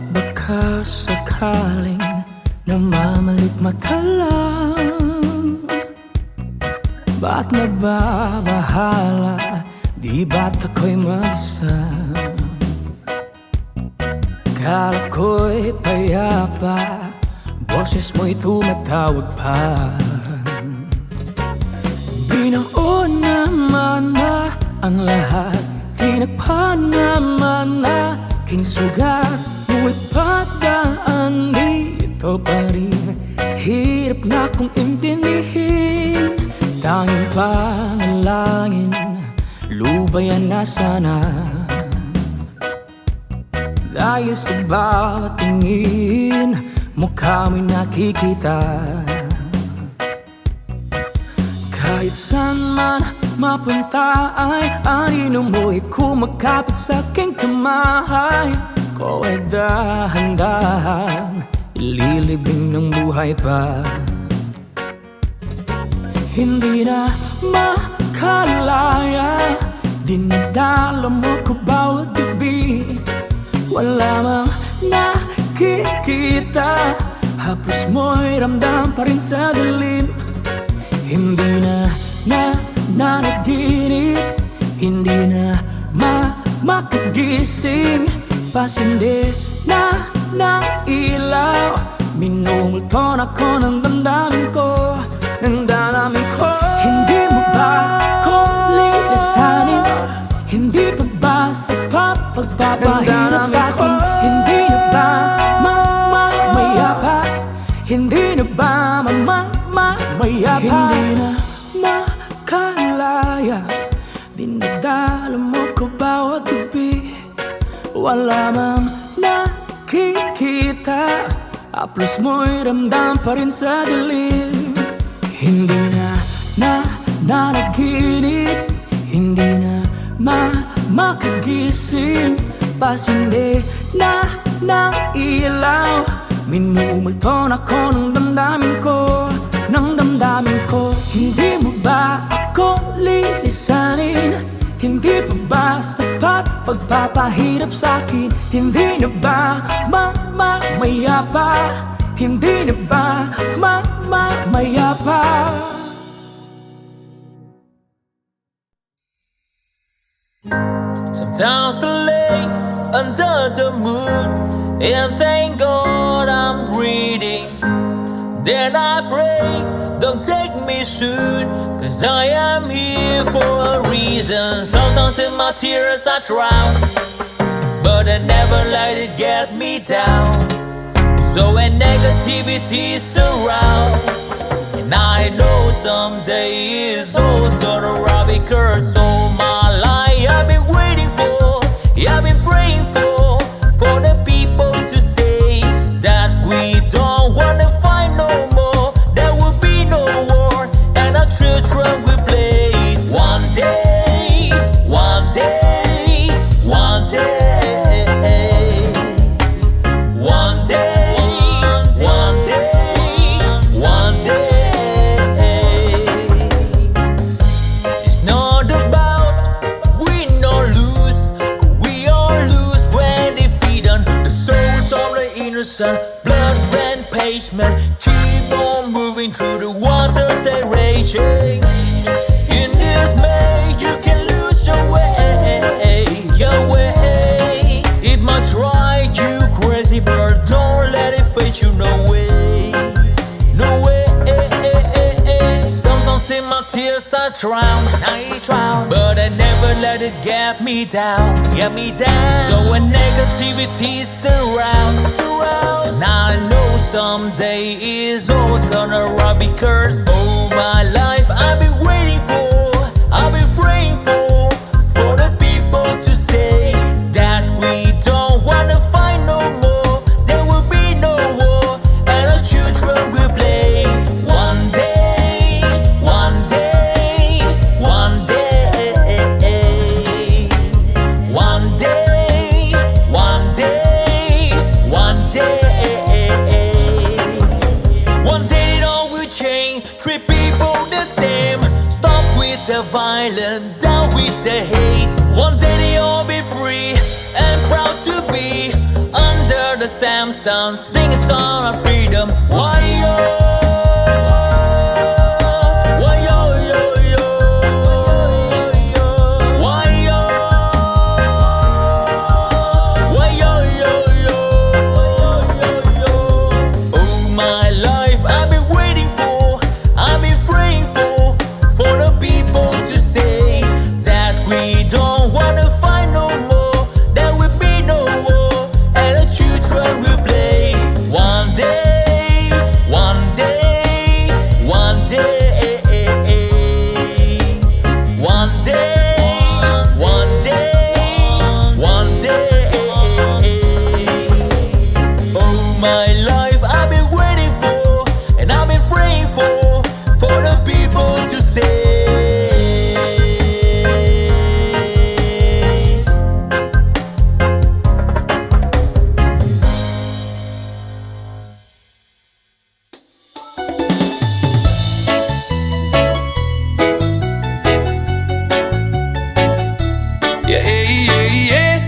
At baka sakaling namamalikmata lang, ba't nababahala? Di ba't ako'y mag-isa? Kala ko'y payapa, boses mo'y tumatawag pa. Binaon naman na ang lahat, tinagpa naman na aking sugat. Ngunit padaan dito pa rin, hirap na kong intindihin. Tanging panalangin, lubayan na sana. Dahil sa bawat tingin, mukha mo'y nakikita. Kahit saan man mapunta ay anino mo'y kumakapit sa aking kamay. Ko ay dahan-dahan ililibing ng buhay pa. Hindi na makalaya, dinadala mo ko bawat gabi. Wala mang nakikita, haplos mo'y ramdam pa rin sa dilim. Hindi na nanaginip, hindi na makagising. Pasindi na ng ilaw, minumulton ako ng damdamin ko, ng damdamin ko. Hindi mo ba ako lilisanin? Hindi pa ba sapat pagpapahirap sa'kin? Hindi na ba mamayapa? Hindi na ba mamayapa? Hindi na makalaya, dinadala mo ko bawat gabi. Wala mang nakikita, haplos mo'y ramdam pa rin sa dilim. Hindi na nanaginip, hindi na makagising. Pasindi na ng ilaw, minumulton ako ng damdamin ko, ng damdamin ko. Hindi mo ba ako lilisanin? Hindi pa ba sapat pagpapahirap sa'kin? Hindi na ba mamayapa? Hindi na ba mamayapa? Sometimes I lay under the moon and thank God I'm breathing. Then I pray, don't take me soon, 'cause I am here for a reason. Sometimes in my tears I drown, but I never let it get me down. So when negativity surround, and I know someday it's all turn around, because all my life I've been waiting for, I've been praying for the people to say that we don't wanna fight no more. There will be no war, and our children will blaze. One day, one day, one day, one day, one day, one day. It's not about win or lose, 'cause we all lose when defeated. The souls of the innocent, blood red pavement, keep on moving through the waters they raging. In this May, you can lose your way, your way. It might drive you crazy, but don't let it face you. No way, no way. Sometimes in my tears I drown, but I never let it get me down, So when negativity surrounds, and I know someday it's all turn around, because all my life I've been waiting for, I've been praying for the people to say that we don't wanna fight no more. There will be no war, and our children will play. One day, one day, one day, one day, one day, one day. One day it all will change, treat people the same. Stop with the violence, down with the hate. One day they all be free and proud to be under the Samson, sing a song of freedom. Why yo? Why yo yo yo? Why yo? Why yo yo yo? Oh my life, I've been waiting for, I've been praying for the people to say that we don't wanna fight no more, there will be no war, and the children will play. One day, one day, one day, one day, one day, one day. Oh my life, I've been waiting for, and I've been praying for the people to say. Yeah, yeah, yeah.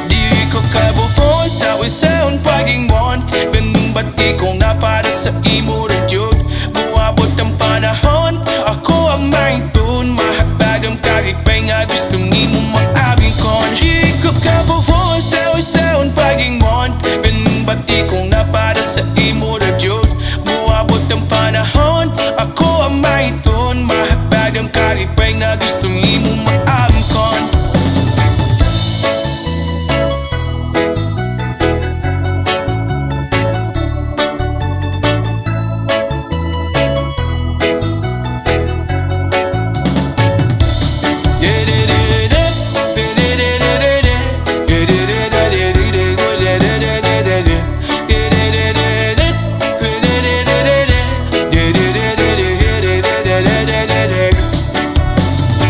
Di ko kabuhon sa isang pagingmon, binubati kong na para sa imo rin yun. Buwabot ang panahon, ako ang maitun, mahagpag ang kagipay nga gusto nimo maabing kon. Di ko kabuhon sa isang pagingmon, binubati kong na para sa imo rin yun. Buwabot ang panahon, ako ang maitun, mahagpag ang kagipay nga gusto nimo maabing kon.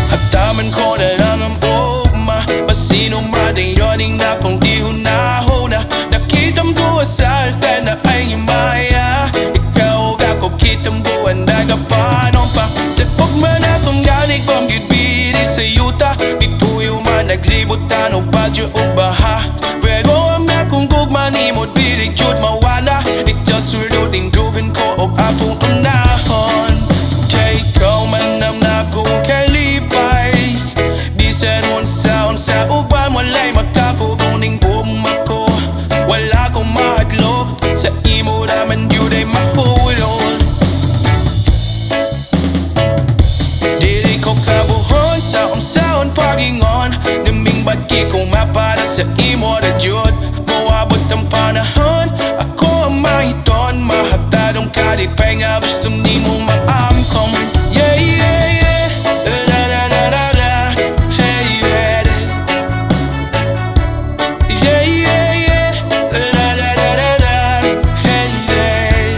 Hataman ko na lang ang ugma, basino madayuning na pang di hunahuna. Nakitam ko sa altar na ay himaya, ikaw ako kitam buwan na kapanon pa. Sa pagman akong ganig kong gitbiri sa yuta, ituyo man naglibutan o badyo o baha. Pero ang akong gugma ni mo dirig yun mawala, ito sulutin gawin ko o apong unahon. Kaya ikaw man ang nakong kalipay, bisan unsa uban walay makapuguning bumako. Wala kong mahadlo, sa imo naman yun ay mahulol. Dili ko kabuhon sa unsaon pagingon, naming bagi kong mapara sa imo na yun. Mawabot ang panahon, ako ang mahiton, mahatadong kalipay nga gusto nimo maamkom. Yeah, yeah, yeah, la la la la la, yeah, yeah, yeah, yeah, yeah, la la la la la, yeah, yeah.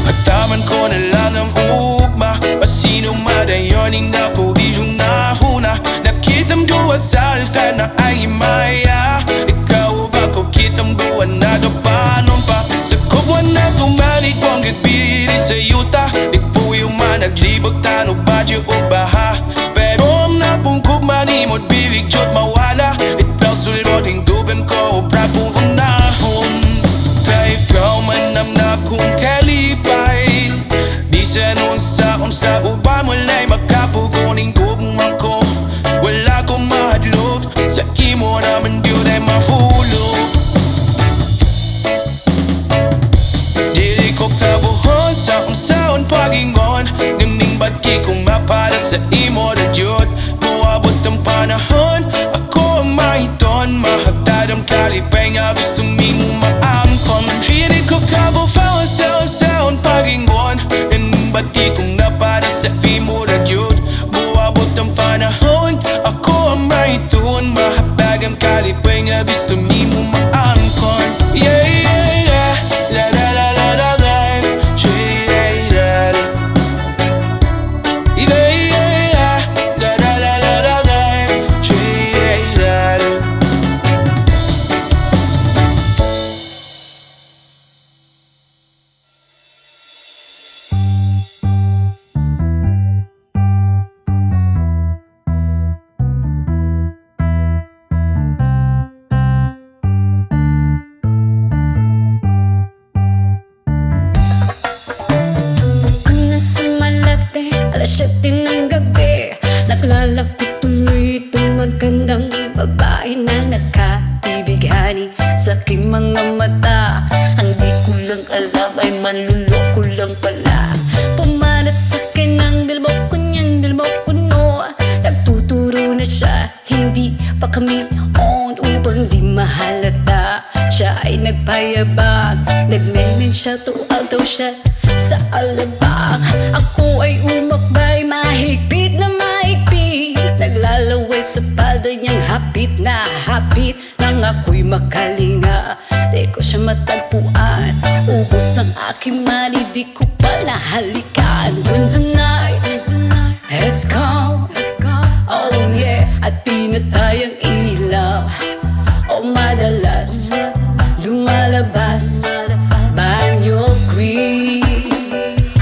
Hataman ko na lang ang ugma, pasino madayoning na po iyong nahuna. Nakitam duwa sa altar na ay maya, ikaw ba ko kitam duwa na kapanon pa. Sa kubwan na tumalit kong gitbiri sa yuta, ipuyo man naglibot tano badyo o baha. Pero ang napungkog manimod bibig jod mawala, itaw sulod hingdugan ko o prapong unahon. Kaya ikaw man ang nakong kalipay, bisan unsa uba mulay makapuguning gugma ko. Wala kong mahadlok, sa imo naman yun ay mahulog. Dili ko kabuhon sa unsaon pagingon, naming bagi kong mapara sa imo na yun. Buwabot ang panahon, ako ang mahiton, mahagtad ang kalipay nga gusto nimo maamkom. Dili ko kabuhon sa unsaon pagingon, naming bagi kong napara sa imo na yun. Buwabot ang panahon, ako ang mahiton, mahagtad ang kalipay nga gusto nimo maamkom. Yeah, yeah, yeah, la la la la la la, yeah, yeah, yeah, yeah, yeah, la la la la la la. magandang babae na nakaibigani sa aking mga mata. Ang di ko lang alam ay manluloko lang pala. Pumanat sa akin ang bilmo ko niyan, bilmo ko no. Nagtuturo na siya, hindi pa kami on upang di mahalata. Siya ay nagpayabang, nagmemen siya, tuwag daw siya sa alabang. Ako ay umakbay, mahigpit na mahigpit, naglalaway sa palda niyang hapit na hapit. Nang ako'y makalinga, di ko siya matagpuan. Ubos ang aking money, di ko pa nahalikan. When the night has come, oh yeah, at pinatay ang ilaw, oh madalas lumalabas banyo queen.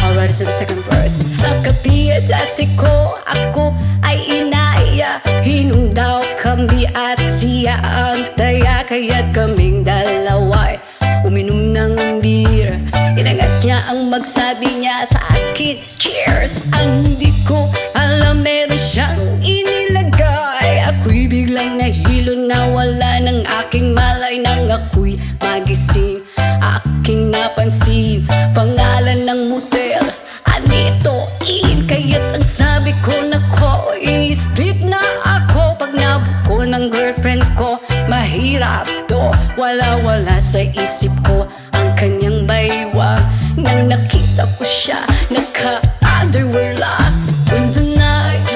Alright, so the second verse. Nakapiya dati ko, ako ay inaya. Hinong daw kami at siya ang taya, kaya't kaming dalaway uminom ng beer. Inangat niya ang magsabi niya sa akin, cheers. Ang hindi ko alam, meron siyang inilagay. Ako'y biglang nahilo, nawala ng aking malay. Nang ako'y magising, aking napansin pangalan ng motel, Anito Inn. Kaya't ang sabi ko, nako, i-split na ako. Pag nabuko ng girlfriend ko, mahirap to. Wala-wala sa isip ko ang kanyang baywang. Nang nakita ko siya, naka-underwear lang. When the night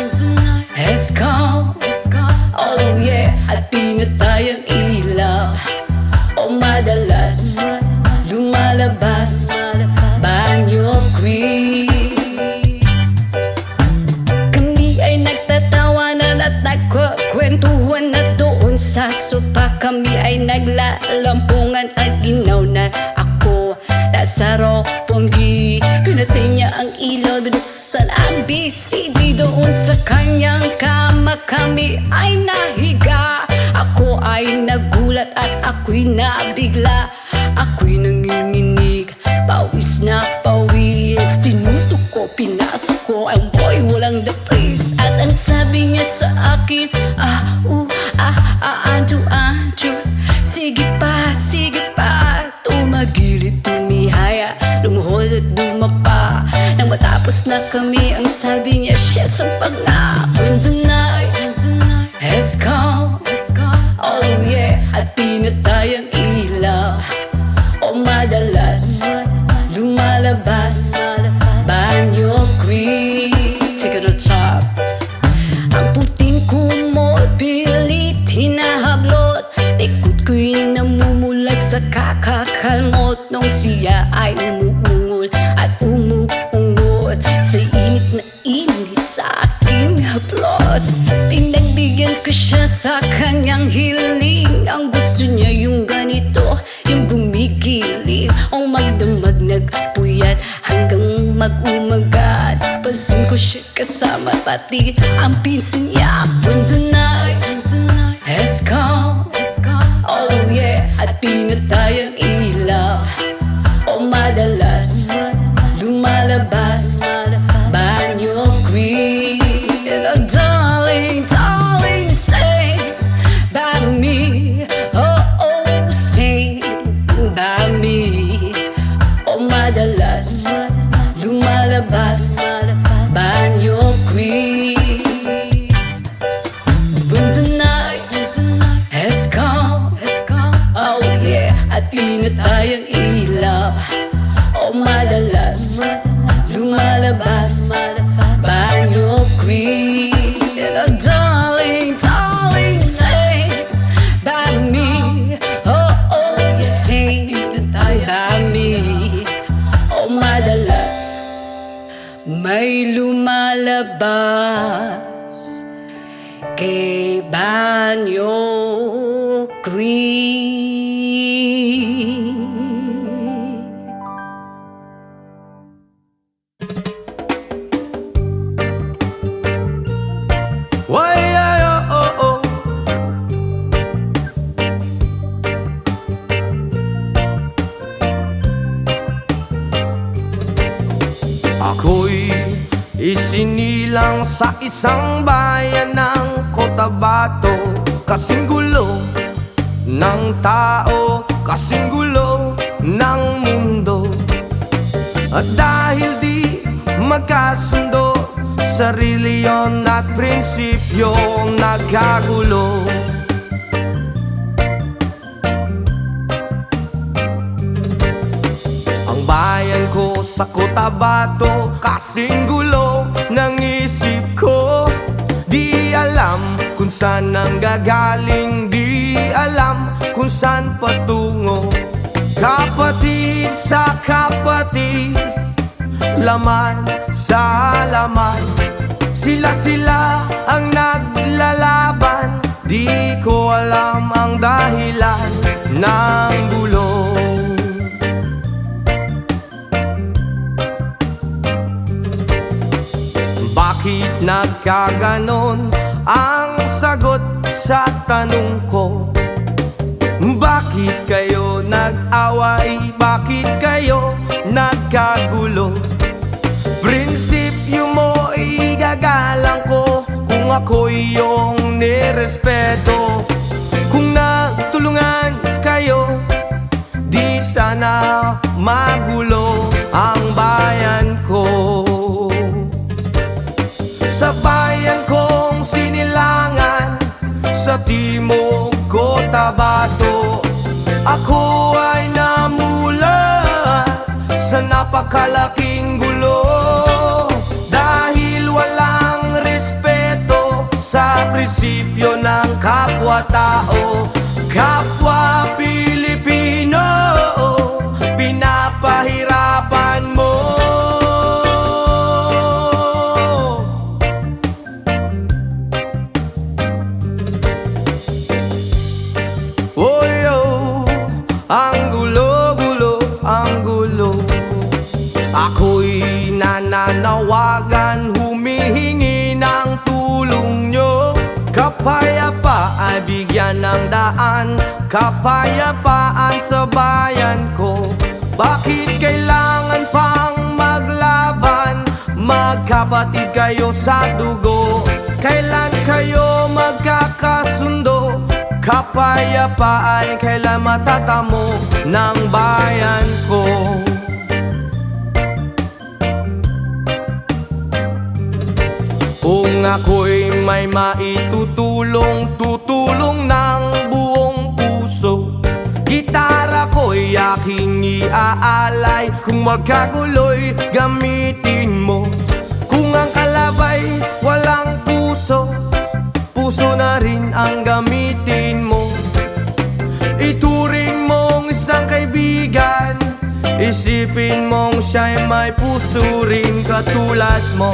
has come, oh yeah, at pinatay ang ilaw, oh madalas lumalabas banyo queen. Kami ay nagtatawanan at nagkukwentuhan na doon sa sopa. Kami ay naglalampungan at ginaw na ako nasa roponggi. Pinatay niya ang ilaw, binuksan ang BCD. Doon sa kanyang kama kami ay nahiga. Ako ay nagulat at ako'y nabigla. Ako'y nanginginig, pawis na pawis. Tinutok ko, pinasok ko ang boy, walang the place. At ang sabi niya sa akin, Anjo, sige pa, tumagilid, tumihaya, lumuhod at dumapa. Nang matapos na kami, ang sabi niya, shit, sampag na. When the night has come, oh yeah, at pinatay ang ilaw, oh madalas lumalabas banyo queen. Take it to the top. Ang puting kumot, pilit hinahablot, likod ko'y namumula sa kakakalmot. Nung siya ay umuungol at umuungot sa init na init sa aking haplos, pinagbigyan ko siya sa kanyang hiling. Ang gusto niya yung ganito, yung gumigiling, o magdamag nagpuyat hanggang mag-umagat. Pansin ko siya kasama pati ang pinsan niya. When the night has come, oh yeah, at pinatay ang ilaw, oh madalas lumalabas banyo queen. And darling, stay by me, stay by me, oh madalas lumalabas banyo queen. When the night has come, oh yeah, at pinatay ang ilaw, oh madalas lumalabas banyo queen. And darling, stay by me, stay by me, oh madalas may lumalabas kay banyo queen. Why, ako'y isinilang sa isang bayan ng Cotabato. kasing gulo ng tao, kasing gulo ng mundo. At dahil di magkasundo sa reliyon at prinsipyo, nagkagulo. Ang bayan ko sa Cotabato, kasing gulo ng isip ko. Di alam kung saan nanggagaling, di alam kung saan patungo. Kapatid sa kapatid, laman sa laman, sila ang naglalaban. Di ko alam ang dahilan ng gulo. Bakit nagkaganon? Ang sagot sa tanong ko. Bakit kayo nag-away? Bakit kayo nagkagulo? Prinsipyo mo igagalang ko kung ako'y iyong nirespeto. Kung nagtulungan kayo, di sana magulo ang bayan ko. Sa bayan kong sinilangan, sa timog Cotabato, ako ay namulat sa napakalaking gulo. Dahil walang respeto sa prinsipyo ng kapwa-tao, kapwa Pilipino, pinapahirapan mo. Ang gulo-gulo, ang gulo. Ako'y nananawagan, humihingi ng tulong nyo. Kapayapaan, bigyan ng daan, kapayapaan sa bayan ko. Bakit kailangan pang maglaban? Magkapatid kayo sa dugo. Kailan kayo magkakasundo? Kapayapaan kailan matatamo ng bayan ko. Kung ako'y may maitutulong, tutulong ng buong puso. Gitara ko'y aking iaalay, kung magkagulo'y gamitin mo. Kung ang kalabay walang puso, puso na rin ang gamitin mo. Ituring mong isang kaibigan, isipin mong siya'y may puso rin katulad mo.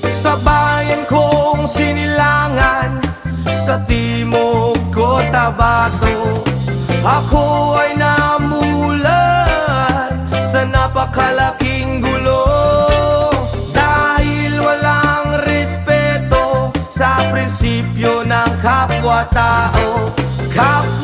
Sa bayan kong sinilangan, sa timog Cotabato, ako ay namulat sa napakalaking gulo. Dahil walang respeto sa prinsipyo ng kapwa-tao, kapwa